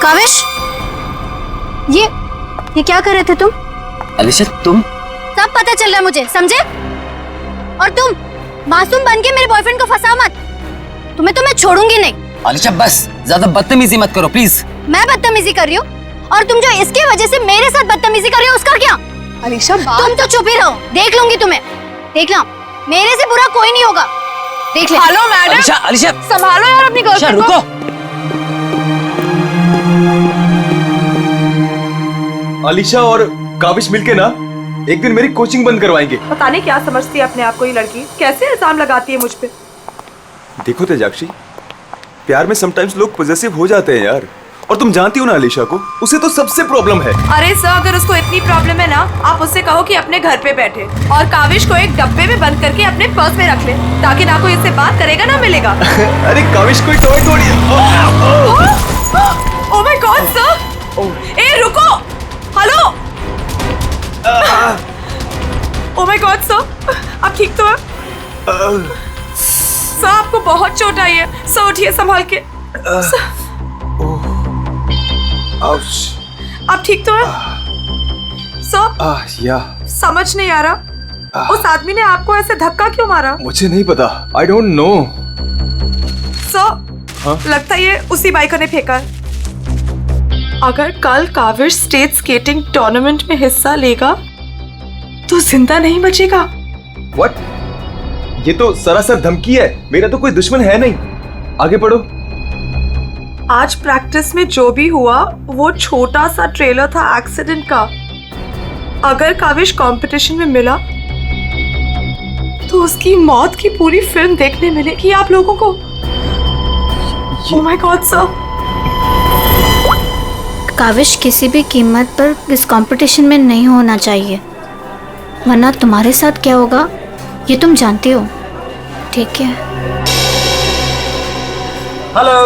काविश, ये क्या कर रहे थे तुम? अलीशा तुम? सब पता चल रहा है मुझे, समझे? और तुम मासूम बन के मेरे बॉयफ्रेंड को फंसा मत, तुम्हें तो मैं छोड़ूंगी नहीं। अलीशा बस ज्यादा बदतमीजी मत करो प्लीज। मैं बदतमीजी कर रही हूँ और तुम जो इसके वजह से मेरे साथ बदतमीजी कर रही हो उसका क्या? अलीशा तुम तो चुप ही रहो, देख लूंगी तुम्हें, देख लो, मेरे से बुरा कोई नहीं होगा, देख ले। Hello madam. अलीशा संभालो यार अपनी गर्लफ्रेंड को। अलीशा और काविश मिलके ना एक दिन मेरी कोचिंग बंद करवाएंगे। पता नहीं क्या समझती है अपने आप को ये लड़की, कैसे इल्जाम लगाती है मुझ पे। देखो तेजाक्षी, प्यार में समटाइम्स लोग पॉजेसिव हो जाते हैं यार, और तुम जानती हो ना अलीशा को, उसे तो सबसे प्रॉब्लम है। अरे सर, अगर उसको इतनी प्रॉब्लम है ना, आप उससे कहो कि अपने घर पे बैठे और काविश को एक डब्बे में बंद करके अपने पर्स में रख ले, ताकि ना कोई इससे बात करेगा ना मिलेगा। अरे काविश कोई टॉय थोड़ी है। ओह माय गॉड सर, ए रुको, hello. Oh my god sir, आप ठीक तो हैं? सर आपको बहुत चोट आई है, सर उठिए संभाल के। आप ठीक तो हैं? सर या समझ नहीं आ रहा, उस आदमी ने आपको ऐसे धक्का क्यों मारा? मुझे नहीं पता, आई डोंट नो। सर लगता है ये उसी बाइकर ने फेंका है। अगर कल काविश स्टेट स्केटिंग टूर्नामेंट में हिस्सा लेगा तो जिंदा नहीं बचेगा। व्हाट? ये तो सरासर धमकी है, मेरा तो कोई दुश्मन है नहीं। आगे पढ़ो। आज प्रैक्टिस में जो भी हुआ वो छोटा सा ट्रेलर था एक्सीडेंट का। अगर काविश कंपटीशन में मिला तो उसकी मौत की पूरी फिल्म देखने मिलेगी आप लोगों को। Oh my god sir. Kavish किसी भी कीमत पर इस कंपटीशन में नहीं होना चाहिए, वरना तुम्हारे साथ क्या होगा ये तुम जानती हो, ठीक है? हेलो।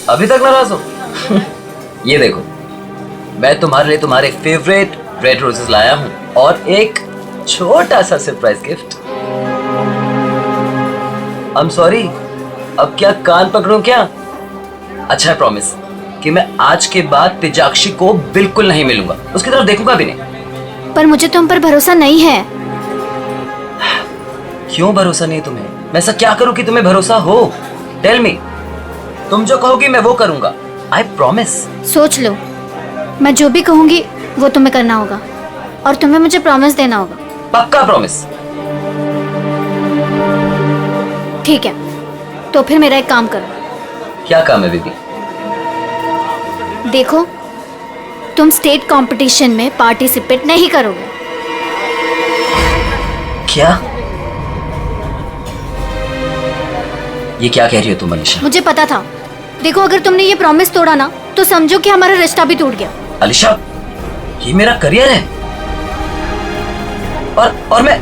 अभी तक नाराज हो? ये देखो, मैं तुम्हारे लिए तुम्हारे फेवरेट रेड रोजेस लाया हूं और एक छोटा सा surprise gift. I am sorry, अब क्या कान पकड़ूं क्या? अच्छा है, प्रॉमिस कि मैं आज के बाद तेजाक्षी को बिल्कुल नहीं मिलूंगा, उसकी तरफ देखूंगा भी नहीं। पर मुझे तुम पर भरोसा नहीं है। क्यों भरोसा नहीं तुम्हें? मैं ऐसा क्या करूं कि तुम्हें भरोसा हो? Tell me. तुम जो कहोगी मैं वो करूंगा। I promise. सोच लो, मैं जो भी कहूंगी वो तुम्हें करना होगा और तुम्हें मुझे प्रॉमिस देना होगा। पक्का प्रॉमिस? ठीक है, तो फिर मेरा एक काम करो। क्या काम है बेबी? देखो, तुम स्टेट कंपटीशन में पार्टिसिपेट नहीं करोगे। क्या? ये क्या कह रही हो तुम अलीशा? मुझे पता था। देखो, अगर तुमने ये प्रॉमिस तोड़ा ना तो समझो कि हमारा रिश्ता भी टूट गया। अलीशा, ये मेरा करियर है और मैं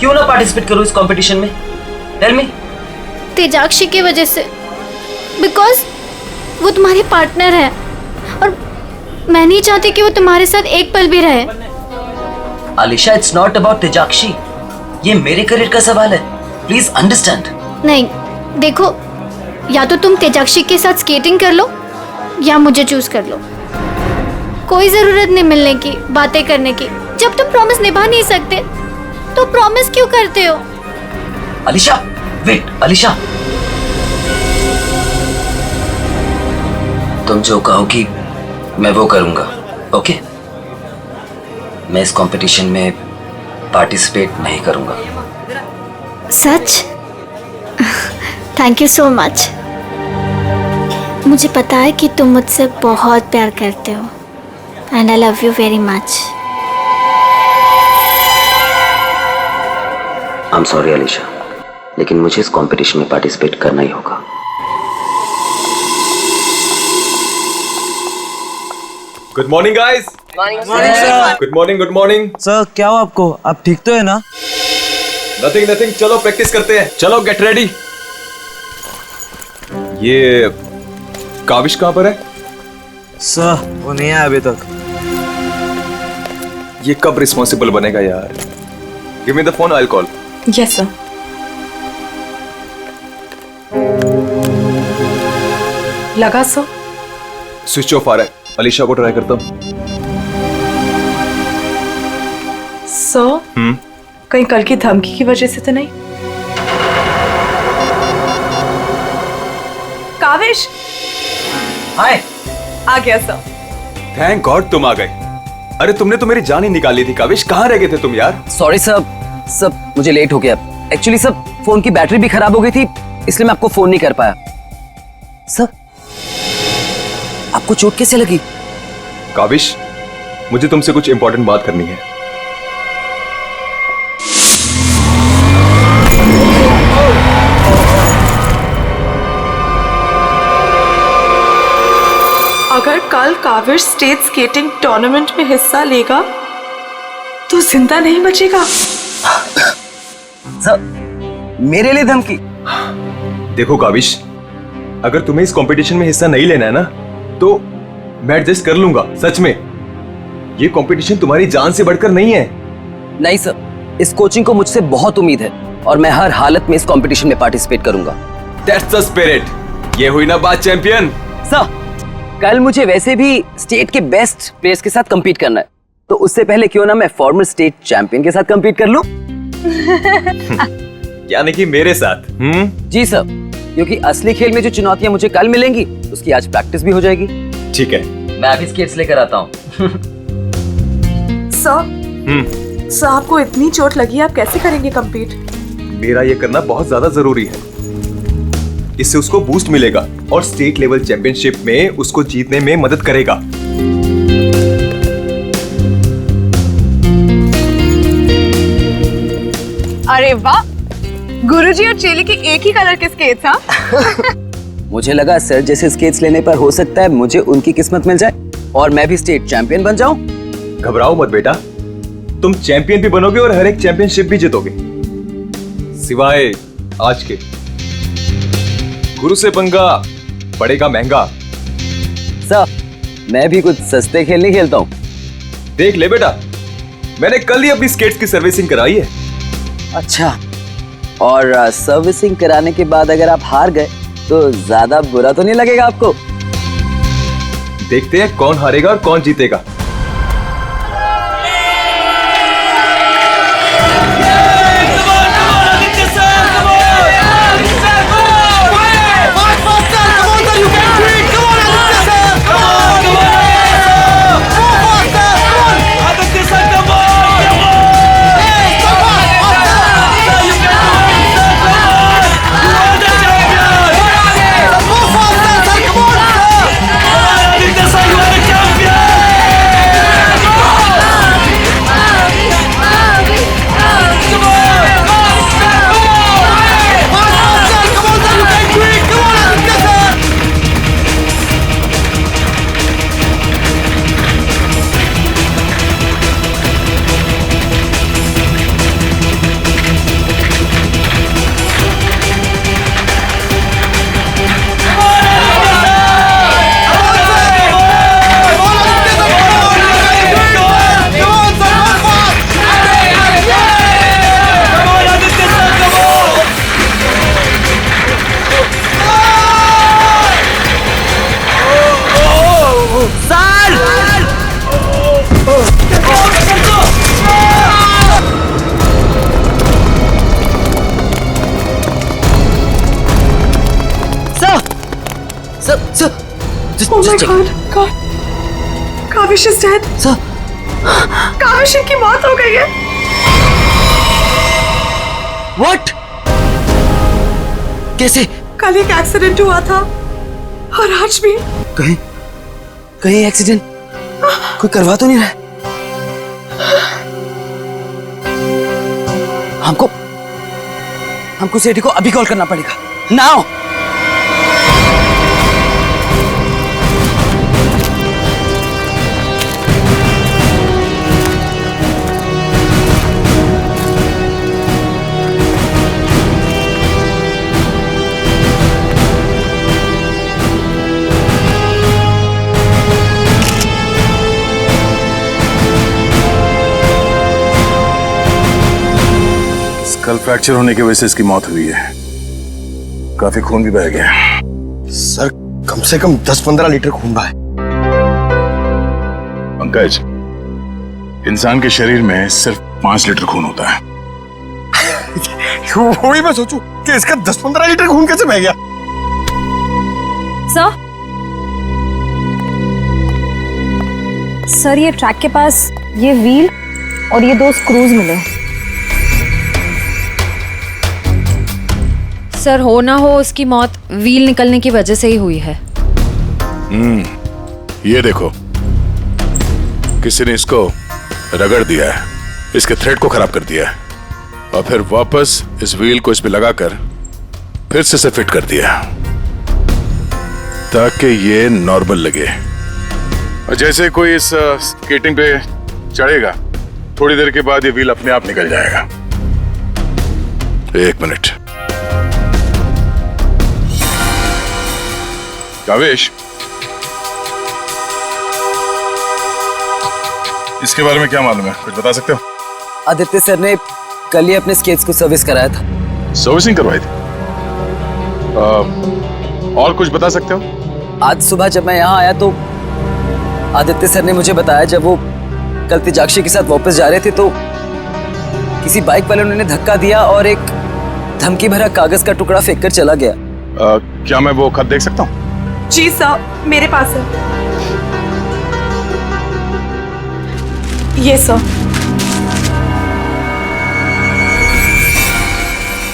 क्यों ना पार्टिसिपेट करूं इस कंपटीशन में? Tell me. तेजाक्षी की वजह से, बिकॉज वो तुम्हारी पार्टनर है और मैं नहीं चाहती कि वो तुम्हारे साथ एक पल भी रहे। अलीशा, इट्स नॉट अबाउट तेजाक्षी, ये मेरे करियर का सवाल है। Please understand. नहीं, देखो, या तो तुम तेजाक्षी के साथ स्केटिंग कर लो या मुझे चूज कर लो। कोई जरूरत नहीं मिलने की, बातें करने की। जब तुम प्रॉमिस निभा नहीं सकते तो प्रॉमिस क्यों करते हो? अलीशा, वेट। अलीशा, तुम जो कहोगी मैं वो करूंगा, ओके? मैं इस कंपटीशन में पार्टिसिपेट नहीं करूंगा। सच? Thank you so much. मुझे पता है कि तुम मुझसे बहुत प्यार करते हो and I love you very much. I am sorry Alisha, लेकिन मुझे इस कंपटीशन में पार्टिसिपेट करना ही होगा। Good morning guys. Good morning. Good morning sir. क्या हो आपको? आप ठीक तो है ना? नथिंग नथिंग, चलो प्रैक्टिस करते हैं। चलो गेट रेडी। ये काविश कहां पर है? सर, वो नहीं आया अभी तक। ये कब रिस्पॉन्सिबल बनेगा यार? Give me the phone, I will call. Yes sir. लगा सर? स्विच ऑफ आ रहा है। अलीशा को ट्राई करता हूं। सर, कहीं कल की धमकी की वजह से तो नहीं? काविश, हाय। आ गया सर। थैंक गॉड तुम आ गए। अरे तुमने तो मेरी जान ही निकाली थी काविश। कहाँ रह गए थे तुम यार? सॉरी सर, मुझे लेट हो गया। एक्चुअली सब फोन की बैटरी भी खराब हो गई थी, इसलिए मैं आपको फोन नहीं कर पाया। सर, आपको चोट कैसे लगी? काविश, मुझे तुमसे कुछ इंपॉर्टेंट बात करनी है। अगर कल काविश स्टेट स्केटिंग टूर्नामेंट में हिस्सा लेगा तो जिंदा नहीं बचेगा। सर, मेरे लिए धमकी? देखो काविश, अगर तुम्हें इस कंपटीशन में हिस्सा नहीं लेना है ना तो मैं एडजस्ट कर लूंगा। सच में, ये कंपटीशन तुम्हारी जान से बढ़कर नहीं है। नहीं सर, इस कोचिंग को मुझसे बहुत उम्मीद है और मैं हर हालत में इस कंपटीशन में पार्टिसिपेट करूंगा। That's the spirit. ये हुई ना बात चैंपियन। सर, कल मुझे वैसे भी स्टेट के बेस्ट प्लेयर्स के साथ compete करना है, तो उससे पहले क्यों ना मैं फॉर्मर स्टेट चैंपियन के साथ compete कर लूं? यानी कि मेरे साथ? जी सर, क्योंकि असली खेल में जो चुनौतियां मुझे कल मिलेंगी उसकी आज प्रैक्टिस भी हो जाएगी। ठीक है, मैं अभी स्केट्स लेकर आता हूँ। सर, आपको इतनी चोट लगी, आप कैसे करेंगे compete? मेरा ये करना बहुत ज्यादा जरूरी है। इससे उसको बूस्ट मिलेगा और स्टेट लेवल चैंपियनशिप में उसको जीतने में मदद करेगा। अरे वाह, गुरुजी और चेली के एक ही कलर के स्केट्स। हाँ? मुझे लगा सर जैसे स्केट्स लेने पर हो सकता है मुझे उनकी किस्मत मिल जाए और मैं भी स्टेट चैंपियन बन जाऊं। घबराओ मत बेटा, तुम चैंपियन भी बनोगे और हर एक चैंपियनशिप भी जीतोगे। सिवाय आज के। गुरु से पंगा पड़ेगा महंगा। सर, मैं भी कुछ सस्ते खेल नहीं खेलता हूँ। देख ले बेटा, मैंने कल ही अपनी स्केट्स की सर्विसिंग कराई है। अच्छा, और सर्विसिंग कराने के बाद अगर आप हार गए तो ज्यादा बुरा तो नहीं लगेगा आपको? देखते हैं कौन हारेगा और कौन जीतेगा। Oh my God! Kaavish is dead. Kaavish की मौत हो गई है। What? कैसे? कल एक एक्सीडेंट हुआ था और आज भी। कहीं एक्सीडेंट कोई करवा तो नहीं रहा? हमको सेठी को अभी कॉल करना पड़ेगा। नाउ। कल फ्रैक्चर होने की वजह से इसकी मौत हुई है। काफी खून भी बह गया। सर, कम से कम 10-15 लीटर खून बहा है। पंकज, इंसान के शरीर में सिर्फ 5 लीटर खून होता है। वही मैं सोचूं कि इसका 10-15 लीटर खून कैसे बह गया। सर, ये ट्रैक के पास ये व्हील और ये 2 स्क्रूज मिले। सर, हो ना हो उसकी मौत व्हील निकलने की वजह से ही हुई है। ये देखो, किसी ने इसको रगड़ दिया है, इसके थ्रेड को खराब कर दिया है और फिर वापस इस व्हील को इस पे लगाकर फिर से इसे फिट कर दिया ताकि ये नॉर्मल लगे। और जैसे कोई इस स्केटिंग पे चढ़ेगा, थोड़ी देर के बाद ये व्हील अपने आप निकल जाएगा। 1 मिनट। कावेश, इसके बारे में क्या मालूम है? कुछ बता सकते हो? आदित्य सर ने कल ही अपने स्केट्स को सर्विस कराया था। सर्विसिंग करवाई थी? और कुछ बता सकते हो? आज सुबह जब मैं यहाँ आया तो आदित्य सर ने मुझे बताया, जब वो कल तेजाक्षी के साथ वापस जा रहे थे तो किसी बाइक वाले ने धक्का दिया और एक धमकी भरा कागज का टुकड़ा फेंक कर चला गया। क्या मैं वो खत देख सकता हूँ? जी सर, मेरे पास है। ये सर।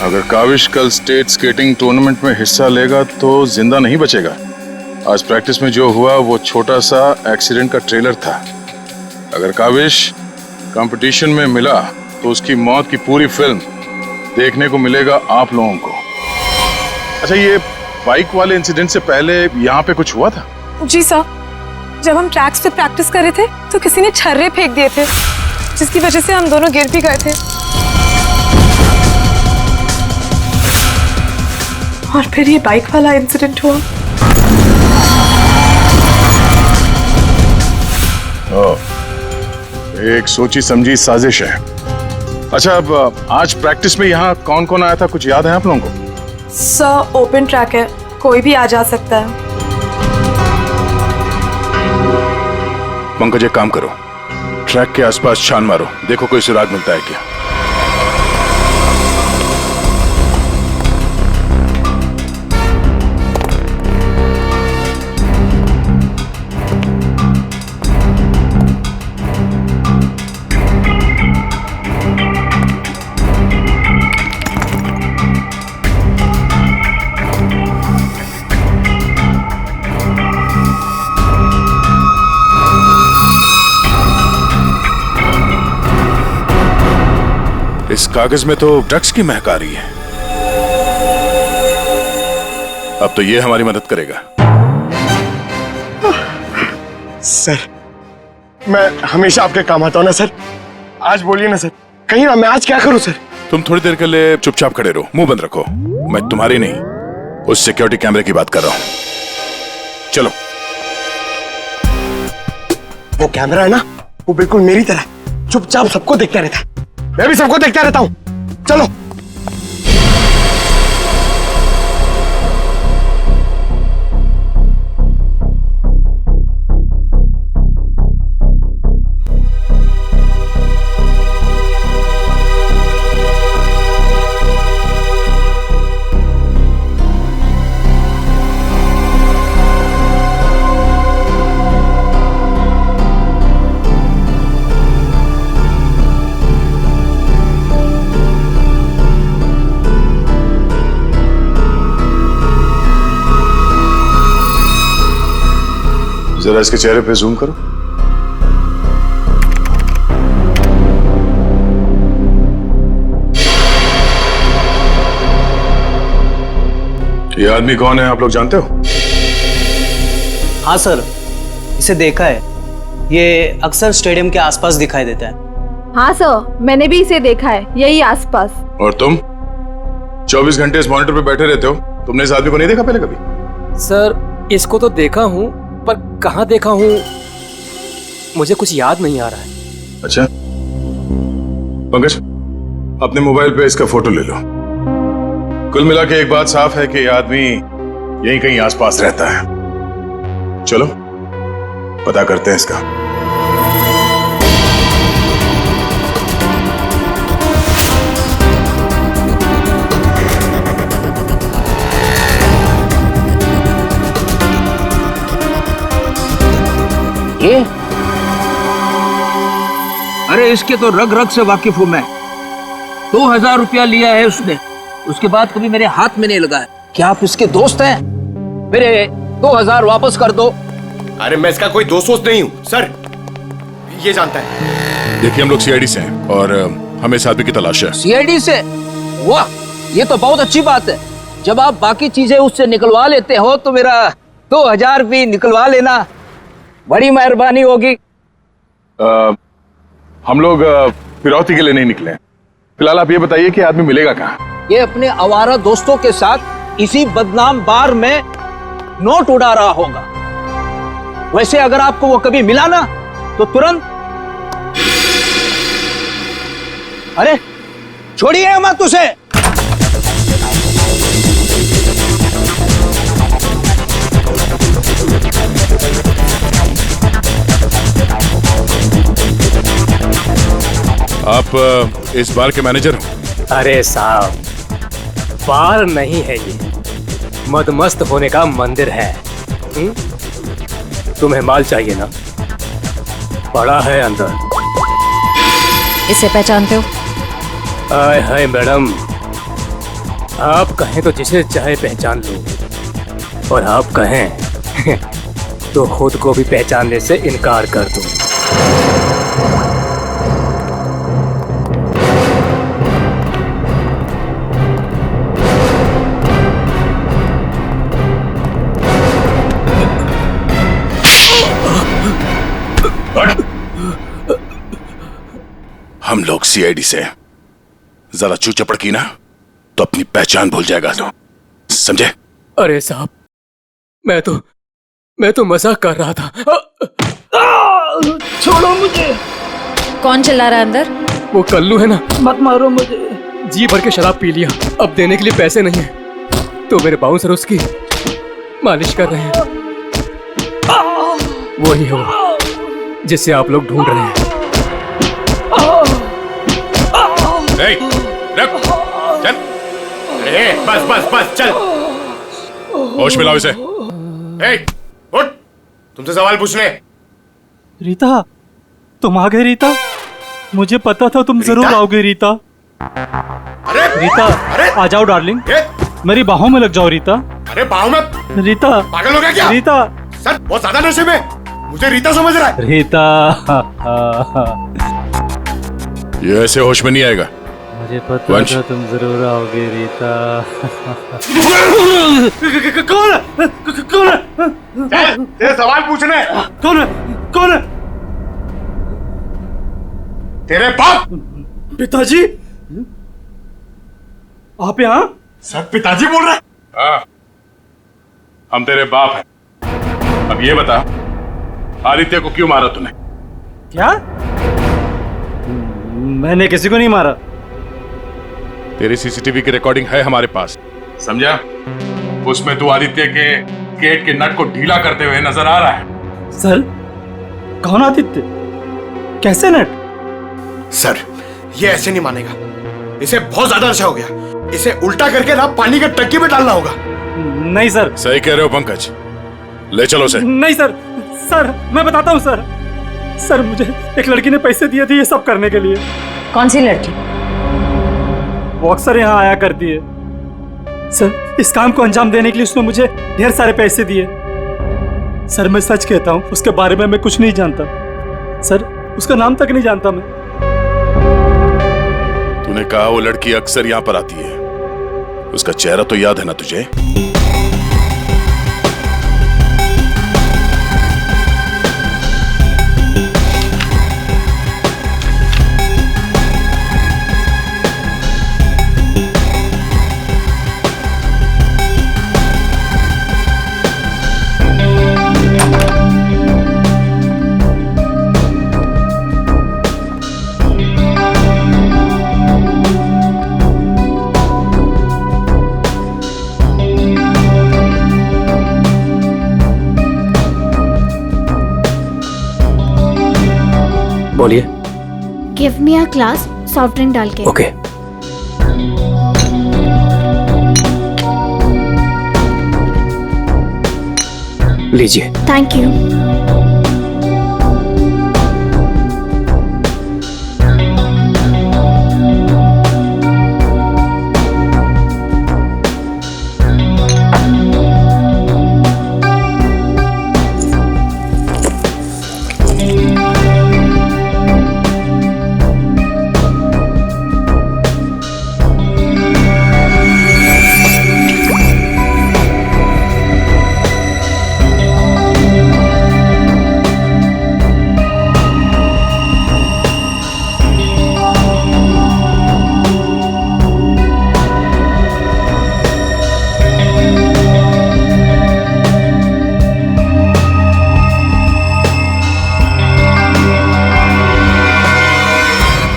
अगर काविश कल स्टेट स्केटिंग टूर्नामेंट में हिस्सा लेगा तो जिंदा नहीं बचेगा। आज प्रैक्टिस में जो हुआ वो छोटा सा एक्सीडेंट का ट्रेलर था। अगर काविश कंपटीशन में मिला तो उसकी मौत की पूरी फिल्म देखने को मिलेगा आप लोगों को। अच्छा, ये बाइक वाले इंसिडेंट से पहले यहाँ पे कुछ हुआ था? जी सर, जब हम ट्रैक्स पे प्रैक्टिस कर रहे थे तो किसी ने छर्रे फेंक दिए थे, जिसकी वजह से हम दोनों गिर भी गए थे। और फिर ये बाइक वाला इंसिडेंट हुआ। एक सोची समझी साजिश है। अच्छा, अब आज प्रैक्टिस में यहाँ कौन कौन आया था, कुछ याद है आप लोगों को? सर ओपन ट्रैक है, कोई भी आ जा सकता है। पंकज एक काम करो, ट्रैक के आसपास छान मारो, देखो कोई सुराग मिलता है क्या। इस कागज में तो ड्रग्स की महक आ रही है। अब तो ये हमारी मदद करेगा। सर मैं हमेशा आपके काम आता हूं ना सर, आज बोलिए ना सर, कहीं ना मैं आज क्या करूं सर। तुम थोड़ी देर के लिए चुपचाप खड़े रहो, मुंह बंद रखो। मैं तुम्हारी नहीं, उस सिक्योरिटी कैमरे की बात कर रहा हूं। चलो। वो कैमरा है ना, वो बिल्कुल मेरी तरह चुपचाप सबको देखता रहता है, मैं भी सबको देखता रहता हूं। चलो। जरा इसके चेहरे पे जूम करो। ये आदमी कौन है, आप लोग जानते हो? हाँ सर, इसे देखा है, ये अक्सर स्टेडियम के आसपास दिखाई देता है। हाँ सर, मैंने भी इसे देखा है, यही आसपास। और तुम 24 घंटे इस मॉनिटर पे बैठे रहते हो, तुमने इस आदमी को नहीं देखा पहले कभी? सर इसको तो देखा हूँ, पर कहाँ देखा हूँ मुझे कुछ याद नहीं आ रहा है। अच्छा पंकज, अपने मोबाइल पे इसका फोटो ले लो। कुल मिला के एक बात साफ है कि यह आदमी यहीं कहीं आसपास रहता है। चलो पता करते हैं इसका। ये अरे इसके तो रग रग से वाकिफ हूं मैं। 2000 रुपया लिया है उसने, उसके बाद कभी मेरे हाथ में नहीं लगाया। क्या आप इसके दोस्त हैं? मेरे 2000 वापस कर दो। अरे मैं इसका कोई दोस्त वोस्त नहीं हूं सर, ये जानता है। देखिए हम लोग सीआईडी से हैं और हमें इस आदमी की तलाश है। सीआईडी से? वाह, ये तो बहुत अच्छी बात है। जब आप बाकी चीजें उससे निकलवा लेते हो तो मेरा 2000 भी निकलवा लेना, बड़ी मेहरबानी होगी। हम लोग फिरौती के लिए नहीं निकले। फिलहाल आप ये बताइए कि आदमी मिलेगा कहाँ? ये अपने आवारा दोस्तों के साथ इसी बदनाम बार में नोट उड़ा रहा होगा। वैसे अगर आपको वो कभी मिला ना तो तुरंत, अरे छोड़िए मत उसे। आप इस बार के मैनेजर हो? अरे साहब, बार नहीं है ये, मदमस्त होने का मंदिर है। तुम्हें माल चाहिए ना, पड़ा है अंदर। इसे पहचानते हो? आय हाय मैडम, आप कहें तो जिसे चाहे पहचान लो, और आप कहें तो खुद को भी पहचानने से इनकार कर दो। हम लोग सीआईडी से, जरा चू चपड़ की ना तो अपनी पहचान भूल जाएगा। तो समझे? अरे साहब, मैं तो मजाक कर रहा था। छोड़ो मुझे। कौन चिल्ला रहा है अंदर? वो कल्लू है ना, मत मारो मुझे। जी भर के शराब पी लिया, अब देने के लिए पैसे नहीं है, तो मेरे बाउंसर उसकी मालिश कर रहे हैं। वही है वो जिसे आप लोग ढूंढ रहे हैं। रख, चल। अरे बस बस बस चल। होश में लाओ इसे। उठ, तुमसे सवाल पूछने। रीता, तुम आ गए रीता? मुझे पता था तुम जरूर आओगे रीता। अरे रीता, आ जाओ डार्लिंग, मेरी बाहों में लग जाओ रीता। अरे बाहों में? रीता पागल हो गया क्या? रीता सर बहुत ज्यादा नशे में, मुझे रीता समझ रहा है। रीता ये ऐसे होश में नहीं आएगा। मुझे पता था तुम जरूर आओगे रीता। कौन है? कौन है? तेरे सवाल पूछने। कौन है? कौन है? तेरे बाप। पिताजी, आप यहाँ? सर पिताजी बोल रहे हैं? हाँ, हम तेरे बाप हैं। अब ये बता, आदित्य को क्यों मारा तूने? क्या? मैंने किसी को नहीं मारा। तेरी सीसीटीवी की रिकॉर्डिंग है हमारे पास, समझा? उसमें तू आदित्य के गेट के नट को ढीला करते हुए नजर आ रहा है। सर, कौन आदित्य? कैसे नट? सर, ये ऐसे नहीं मानेगा, इसे बहुत ज्यादा नशा हो गया, इसे उल्टा करके ना पानी के टंकी में डालना होगा। नहीं सर। सही कह रहे हो पंकज, ले चलो उसे। नहीं सर, सर मैं बताता हूँ सर। सर मुझे एक लड़की ने पैसे दिए थे ये सब करने के लिए। कौन सी लड़की? वो अक्सर यहाँ आया करती है सर। इस काम को अंजाम देने के लिए उसने मुझे ढेर सारे पैसे दिए। सर मैं सच कहता हूँ, उसके बारे में मैं कुछ नहीं जानता सर, उसका नाम तक नहीं जानता मैं। तूने कहा वो लड़की अक्सर यहाँ पर आती है, उसका चेहरा तो याद है ना तुझे? बोलिए। Give me a glass soft drink डाल के। ओके। लीजिए। Thank you.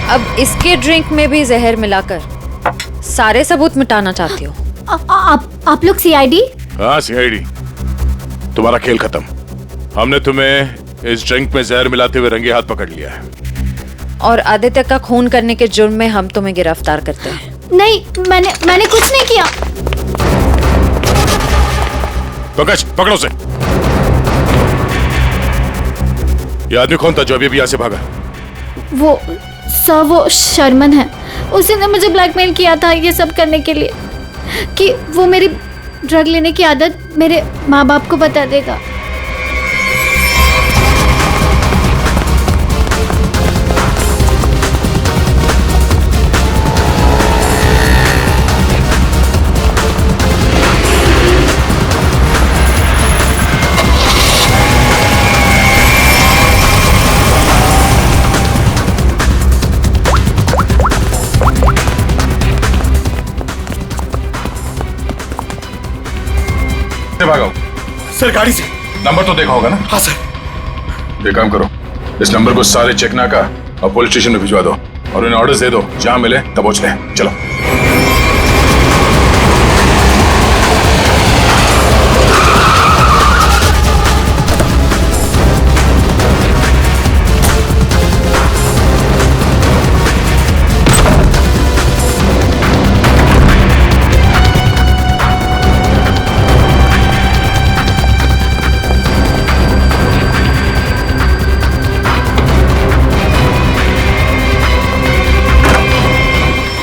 अब इसके ड्रिंक में भी जहर मिलाकर सारे सबूत मिटाना चाहती हो? आप लोग सीआईडी? हाँ सीआईडी। तुम्हारा खेल खत्म। हमने तुम्हें इस ड्रिंक में जहर मिलाते हुए रंगे हाथ पकड़ लिया है और आदित्य का खून करने के जुर्म में हम तुम्हें गिरफ्तार करते हैं। नहीं, मैंने कुछ नहीं किया। पंकज पकड़ो उसे। ये आदमी कौन था जो अभी यहाँ से भागा? वो सर, वो शर्मन है। उसी ने मुझे ब्लैकमेल किया था ये सब करने के लिए कि वो मेरी ड्रग लेने की आदत मेरे माँ बाप को बता देगा। सर गाड़ी से। नंबर तो देखा होगा ना? हाँ सर। एक काम करो, इस नंबर को सारे चेकना का और पुलिस स्टेशन में भिजवा दो और उन्हें ऑर्डर्स दे दो, जहां मिले तब पहुंच ले। चलो।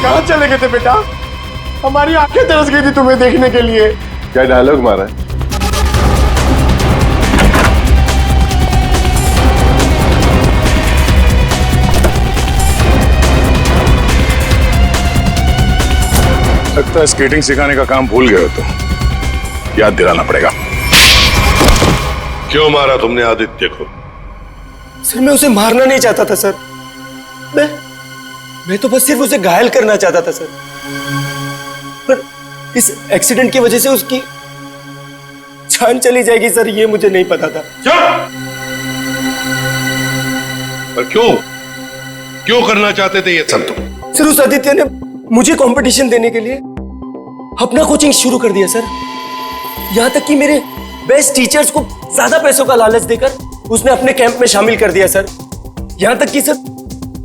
कहाँ चले गए थे बेटा? हमारी आंखें तरस गई थी तुम्हें देखने के लिए। क्या डायलॉग मारा है? लगता है स्केटिंग सिखाने का काम भूल गए हो तुम, याद दिलाना पड़ेगा। क्यों मारा तुमने आदित्य को? सर मैं उसे मारना नहीं चाहता था सर, मैं तो बस सिर्फ उसे घायल करना चाहता था सर, पर इस एक्सीडेंट की वजह से उसकी जान चली जाएगी सर, ये मुझे नहीं पता था। पर क्यों करना चाहते थे ये सब तुम? सर उस आदित्य ने मुझे कंपटीशन देने के लिए अपना कोचिंग शुरू कर दिया सर। यहां तक कि मेरे बेस्ट टीचर्स को ज्यादा पैसों का लालच देकर उसने अपने कैंप में शामिल कर दिया सर। यहां तक कि सर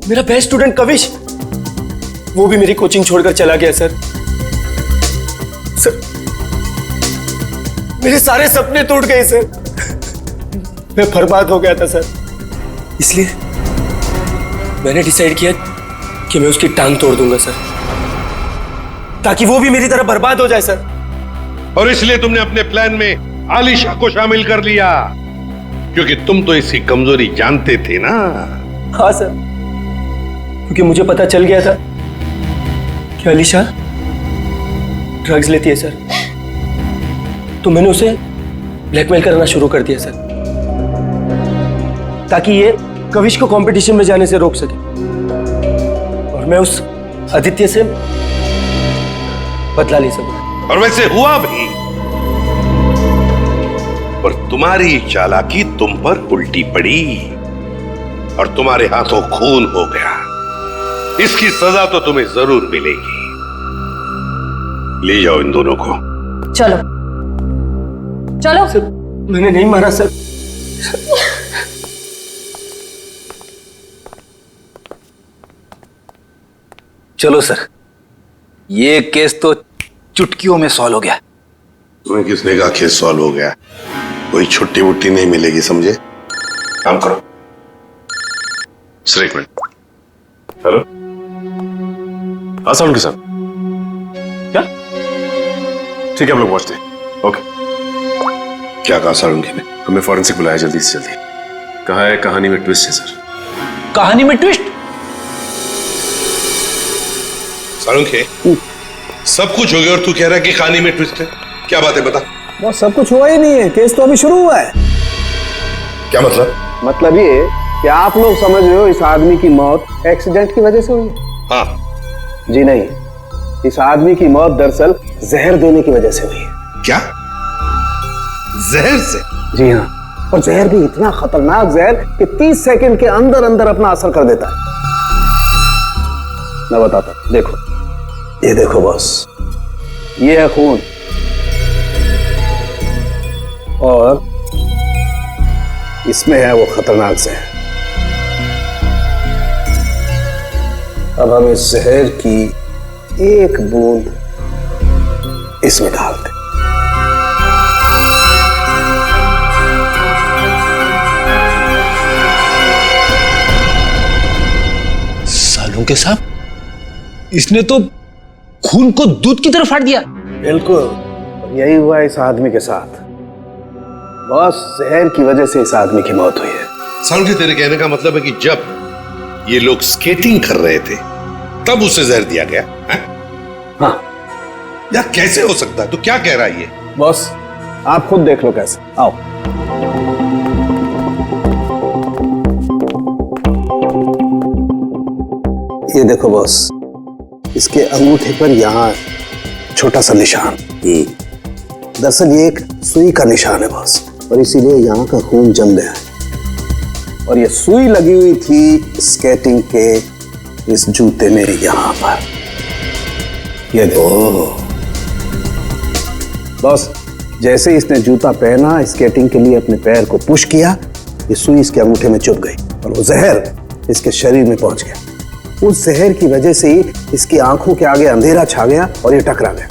मेरा बेस्ट स्टूडेंट कविश, वो भी मेरी कोचिंग छोड़कर चला गया सर। सर मेरे सारे सपने टूट गए सर, मैं बर्बाद हो गया था सर। इसलिए मैंने डिसाइड किया कि मैं उसकी टांग तोड़ दूंगा सर, ताकि वो भी मेरी तरह बर्बाद हो जाए सर। और इसलिए तुमने अपने प्लान में आलिशा को शामिल कर लिया, क्योंकि तुम तो इसकी कमजोरी जानते थे ना। हाँ सर, क्योंकि मुझे पता चल गया था कि आलिशा ड्रग्स लेती है सर, तो मैंने उसे ब्लैकमेल करना शुरू कर दिया सर, ताकि ये कविश को कंपटीशन में जाने से रोक सके और मैं उस आदित्य से बदला ले सकूं। और वैसे हुआ भी, पर तुम्हारी चालाकी तुम पर उल्टी पड़ी और तुम्हारे हाथों खून हो गया। इसकी सजा तो तुम्हें जरूर मिलेगी। ले जाओ इन दोनों को। चलो चलो। सर मैंने नहीं मारा सर। चलो सर, ये केस तो चुटकियों में सॉल्व हो गया। तुम्हें किसने कहा केस सॉल्व हो गया? कोई छुट्टी वुट्टी नहीं मिलेगी, समझे? काम करो। सर एक मिनट। हेलो, हाँ साउंड के साथ क्या? ठीक है, हम लोग पहुंचते हैं। ओके। क्या कहा सारंगी ने? हमें फॉरेंसिक बुलाया जल्दी से जल्दी। कहा है कहानी में ट्विस्ट है सर। कहानी में ट्विस्ट? सारंगी, सब कुछ हो गया और तू कह रहा है कि कहानी में ट्विस्ट है? क्या बात है, बता। बस सब कुछ हुआ ही नहीं है, केस तो अभी शुरू हुआ है। क्या मतलब? मतलब ये कि आप लोग समझ रहे हो इस आदमी की मौत एक्सीडेंट की वजह से हुई है। हाँ। जी नहीं, इस आदमी की मौत दरअसल जहर देने की वजह से हुई है। क्या? जहर से? जी हाँ, और जहर भी इतना खतरनाक जहर कि 30 सेकंड के अंदर अंदर अपना असर कर देता है। मैं बताता हूं, देखो, ये देखो बॉस, ये है खून और इसमें है वो खतरनाक जहर। अब हम इस जहर की एक बूंद इसमें डालते। सालों के साथ इसने तो खून को दूध की तरह फाड़ दिया। बिल्कुल, यही हुआ इस आदमी के साथ। बस जहर की वजह से इस आदमी की मौत हुई है। सारंगी, तेरे कहने का मतलब है कि जब ये लोग स्केटिंग कर रहे थे तब उसे जहर दिया गया है? हाँ। यार कैसे हो सकता है? तू क्या कह रहा है ये? बॉस आप खुद देख लो कैसे। आओ। ये देखो बॉस, इसके अंगूठे पर यहाँ छोटा सा निशान, दरअसल ये एक सुई का निशान है बॉस, और इसीलिए यहाँ का खून जम गया है। और ये सुई लगी हुई थी स्केटिंग के इस जूते में यहाँ पर। ये देखो बॉस, जैसे इसने जूता पहना, स्केटिंग के लिए अपने पैर को पुश किया, ये सुई इसके अंगूठे में चुभ गई और वो जहर इसके शरीर में पहुंच गया। उस जहर की वजह से ही इसकी आंखों के आगे अंधेरा छा गया और ये टकरा गया।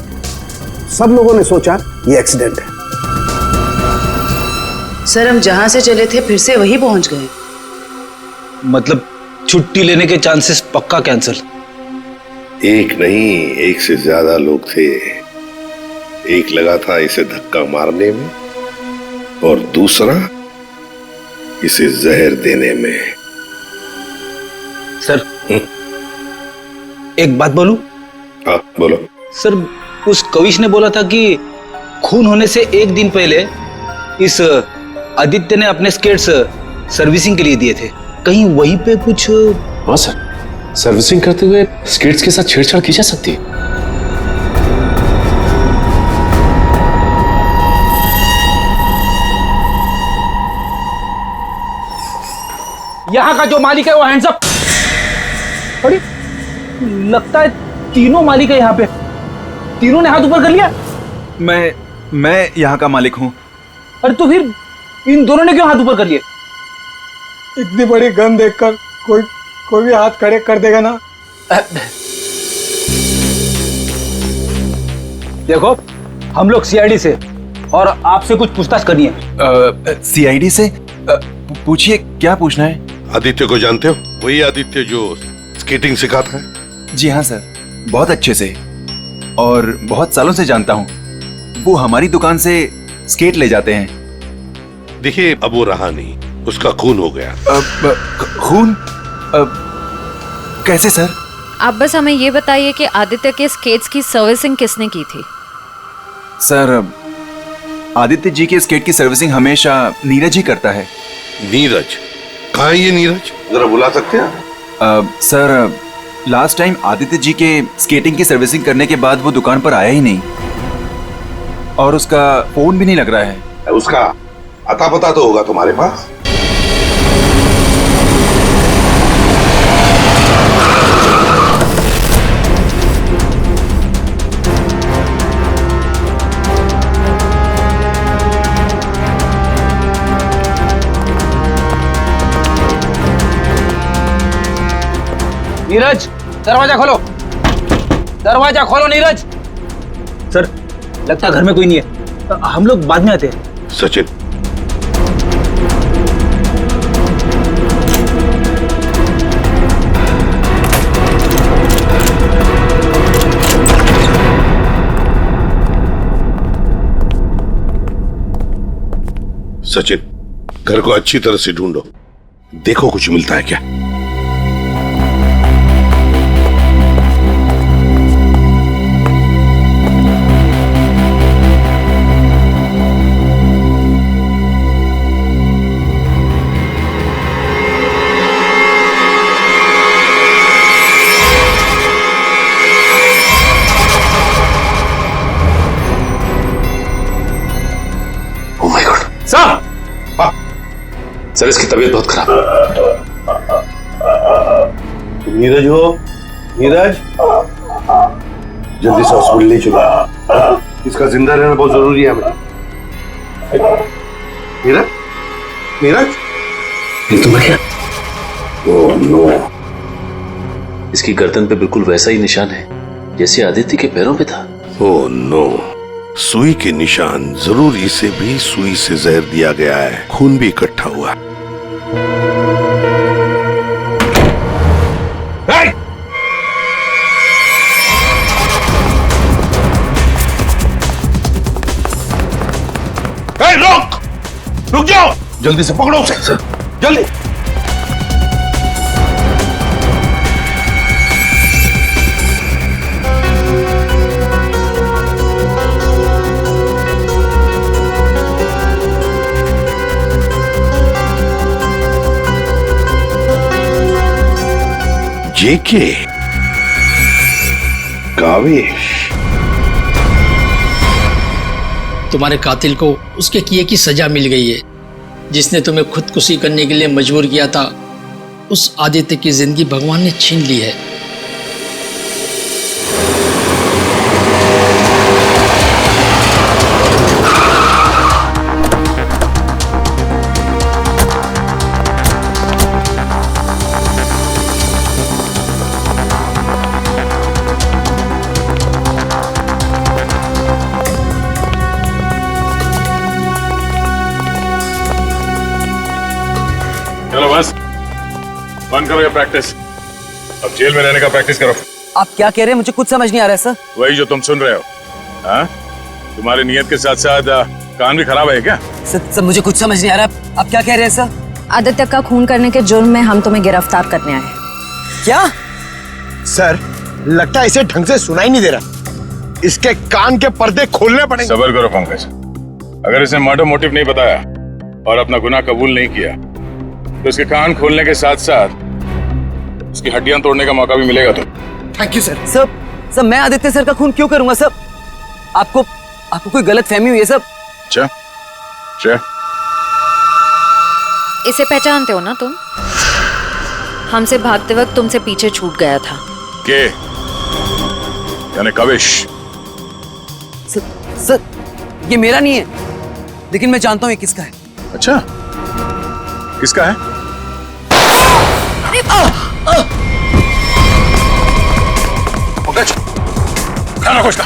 सब लोगों ने सोचा ये एक्सीडेंट है। सर हम जहां से चले थे फिर से वही पहुंच गए। मतलब छुट्टी लेने के चांसेस पक्का कैंसिल। एक नहीं, एक से ज्यादा लोग थे। एक लगा था इसे धक्का मारने में और दूसरा इसे जहर देने में। सर एक बात बोलूं? हाँ बोलो। सर उस कविश ने बोला था कि खून होने से एक दिन पहले इस आदित्य ने अपने स्केट्स सर्विसिंग के लिए दिए थे। कहीं वहीं पे कुछ? हाँ सर, सर्विसिंग करते हुए स्केट्स के साथ छेड़छाड़ की जा सकती है। यहाँ का जो मालिक है वो हैंड्स अप। अरे लगता है तीनों मालिक है यहाँ पे। तीनों ने हाथ ऊपर कर लिया। मैं यहाँ का मालिक हूँ। अरे तो फिर इन दोनों ने क्यों हाथ ऊपर कर लिए? इतनी बड़ी गन देखकर कोई भी हाथ खड़े कर देगा ना। देखो हम लोग सीआईडी से और आपसे कुछ पूछताछ करनी है। सीआईडी से? पूछिए, क्या पूछना है? आदित्य को जानते हो? वही आदित्य जो स्केटिंग सिखाता है। जी हाँ सर, बहुत अच्छे से और बहुत सालों से जानता हूँ। वो हमारी दुकान से स्केट ले जाते हैं। देखिए अब वो रहा नहीं, उसका खून हो गया। खून? कैसे सर? आप बस हमें ये बताइए कि आदित्य के स्केट्स की सर्विसिंग किसने की थी? सर आदित्य जी के स्केट की सर्विसिंग हमेशा नीरज ही करता है। नीरज? कहाँ है ये नीरज? जरा बुला सकते हैं? Sir last time Aditya ji के स्केटिंग की सर्विसिंग करने के बाद वो दुकान पर आया ही नहीं और उसका फोन भी नहीं लग रहा है। उसका अता पता तो होगा तुम्हारे पास? नीरज दरवाजा खोलो, दरवाजा खोलो नीरज। सर लगता घर में कोई नहीं है, हम लोग बाद में आते हैं। सचिन घर को अच्छी तरह से ढूंढो, देखो कुछ मिलता है क्या। सर इसकी तबीयत बहुत खराब है। नीरज हो? नीरज जल्दी से हॉस्पिटल ले चलो, इसका जिंदा रहना बहुत जरूरी है हमें। नीरज, नीरज ये तो क्या? ओह नो, इसकी गर्दन पे बिल्कुल वैसा ही निशान है जैसे आदित्य के पैरों पे था। ओह नो, सुई के निशान, जरूर इसे भी सुई से जहर दिया गया है, खून भी इकट्ठा हुआ। रुक जाओ, जल्दी से पकड़ो उसे, जल्दी। जेके कावेश, तुम्हारे कातिल को उसके किए की सजा मिल गई है। जिसने तुम्हें खुदकुशी करने के लिए मजबूर किया था, उस आदित्य की जिंदगी भगवान ने छीन ली है। चलो बस बंद करो ये प्रैक्टिस, अब जेल में रहने का प्रैक्टिस करो। आप क्या कह रहे हैं? मुझे कुछ समझ नहीं आ रहा है सर। वही जो तुम सुन रहे हो। हाँ, तुम्हारी नियत के साथ साथ कान भी खराब है क्या? सर मुझे कुछ समझ नहीं आ रहा, आप क्या कह रहे हैं सर? आदित्य का खून करने के जुर्म में हम तुम्हें गिरफ्तार करने आए हैं। क्या? सर लगता है इसे ढंग से सुनाई नहीं दे रहा, इसके कान के पर्दे खोलने पड़ेंगे। सबर करो पंकज, अगर इसने मर्डर मोटिव नहीं बताया और अपना गुनाह कबूल नहीं किया तो इसके कान खोलने के साथ साथ उसकी हड्डियां तोड़ने का मौका भी मिलेगा। तो थैंक यू सर। सर मैं आदित्य सर का खून क्यों करूंगा सर? आपको कोई गलत फहमी हुई है सर? अच्छा, इसे पहचानते हो ना तुम? हमसे भागते वक्त तुमसे पीछे छूट गया था। के यानी काविश? सर ये मेरा नहीं है, लेकिन मैं जानता हूं ये किसका है। अच्छा, किसका है? पंकज, खाना खोज का।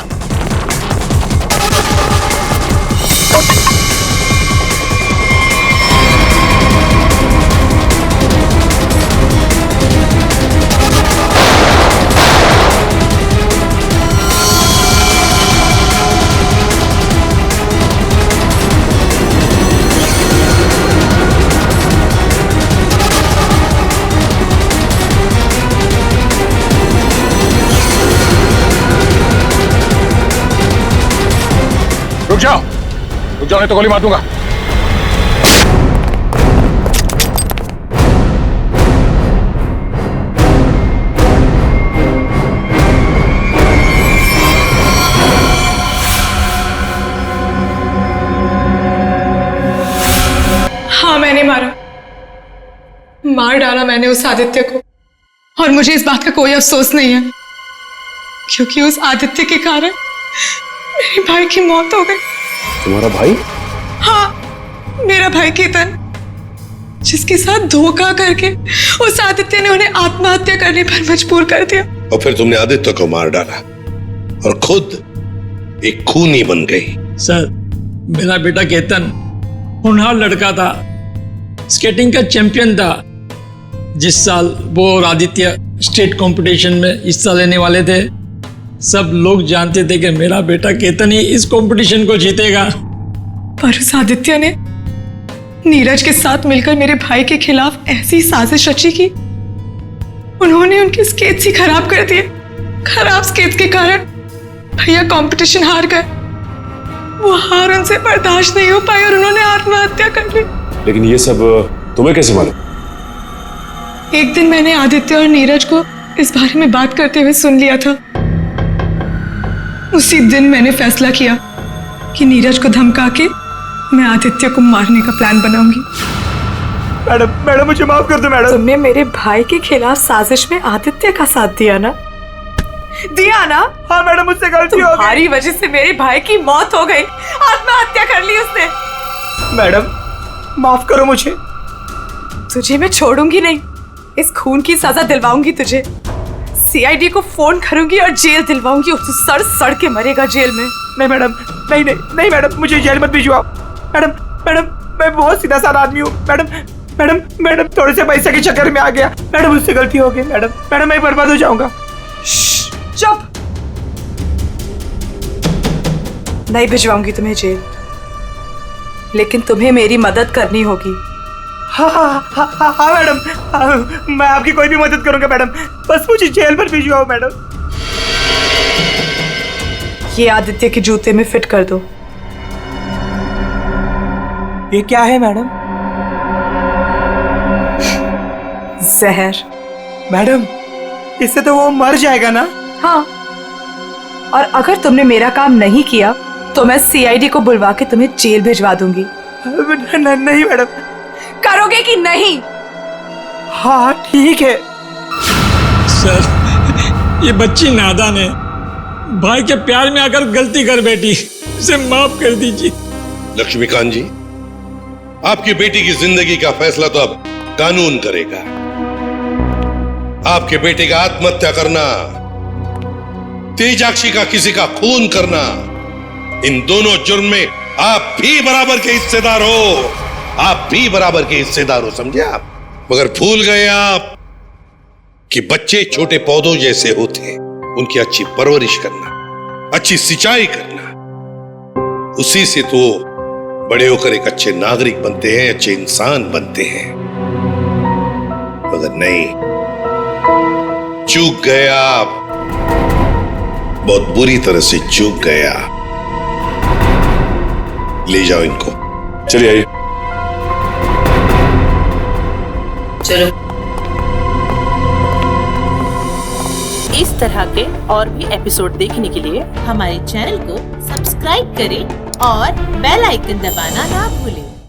रुक जाओ नहीं तो गोली मार दूंगा। हाँ मैंने मार डाला मैंने उस आदित्य को, और मुझे इस बात का कोई अफसोस नहीं है, क्योंकि उस आदित्य के कारण मेरे भाई की मौत हो गई। तुम्हारा भाई? हाँ, मेरा भाई केतन, जिसके साथ धोखा करके उस आदित्य ने उन्हें आत्महत्या करने पर मजबूर कर दिया। और फिर तुमने आदित्य को मार डाला और खुद एक खूनी बन गई। सर मेरा बेटा केतन होनहार लड़का था, स्केटिंग का चैंपियन था। जिस साल वो और आदित्य स्टेट कंपटीशन में हिस्सा लेने वाले थे, सब लोग जानते थे कि मेरा बेटा केतन ही इस कंपटीशन को जीतेगा। पर उस आदित्य ने नीरज के साथ मिलकर मेरे भाई के खिलाफ ऐसी साजिश रची की उन्होंने उनके स्केट्स ही खराब कर दिए। खराब स्केट्स के कारण भैया कंपटीशन हार गए। वो हार उनसे बर्दाश्त नहीं हो पाई और उन्होंने आत्महत्या कर ली। लेकिन ये सब तुम्हें कैसे मालूम? एक दिन मैंने आदित्य और नीरज को इस बारे में बात करते हुए सुन लिया था। उसी दिन मैंने फैसला किया कि नीरज को धमका के मैं आदित्य को मारने का प्लान बनाऊंगी। मैडम मुझे माफ कर दो मैडम। तुमने मेरे भाई के खिलाफ साजिश में आदित्य का साथ दिया ना? हाँ मैडम, मुझसे गलती हो गई। तुम्हारी वजह से मेरे भाई की मौत हो गई, आत्महत्या कर ली उसने। मैडम माफ करो मुझे। तुझे मैं छोड़ूंगी नहीं, इस खून की सजा दिलवाऊंगी तुझे। सीआईडी को फोन करूंगी और जेल दिलवाऊंगी, और तू सड़ के मरेगा जेल में। नहीं मैडम, नहीं मैडम, मुझे जेल मत भिजवाओ। मैडम मैं बहुत सीधा साधा आदमी हूँ। मैडम थोड़े से पैसे के चक्कर में आ गया। मैडम मुझसे गलती हो गई। मैडम मैं बर्बाद हो जाऊंगा। चुप। नहीं भिजवाऊंगी तुम्हें जेल, लेकिन तुम्हें मेरी मदद करनी होगी। हाँ मैडम, मैं आपकी कोई भी मदद करूंगा मैडम, बस मुझे जेल पर भिजवाओ मैडम। ये आदित्य के जूते में फिट कर दो। ये क्या है मैडम? जहर। मैडम इससे तो वो मर जाएगा ना? हाँ, और अगर तुमने मेरा काम नहीं किया तो मैं सीआईडी को बुलवा के तुम्हें जेल भिजवा दूंगी। नहीं मैडम। करोगे कि नहीं? हाँ ठीक है। सर ये बच्ची नादान है, भाई के प्यार में आकर गलती कर बैठी, इसे माफ कर दीजिए। लक्ष्मीकांत जी, आपकी बेटी की जिंदगी का फैसला तो अब कानून करेगा। आपके बेटे का आत्महत्या करना, तेजाक्षी का किसी का खून करना, इन दोनों जुर्म में आप भी बराबर के हिस्सेदार हो। आप भी बराबर के हिस्सेदार हो, समझे आप? मगर भूल गए आप कि बच्चे छोटे पौधों जैसे होते हैं, उनकी अच्छी परवरिश करना, अच्छी सिंचाई करना, उसी से तो बड़े होकर एक अच्छे नागरिक बनते हैं, अच्छे इंसान बनते हैं। मगर नहीं, चूक गए आप, बहुत बुरी तरह से चूक गया। ले जाओ इनको। चलिए आइए। चलो। इस तरह के और भी एपिसोड देखने के लिए हमारे चैनल को सब्सक्राइब करें और बेल आइकन दबाना ना भूलें।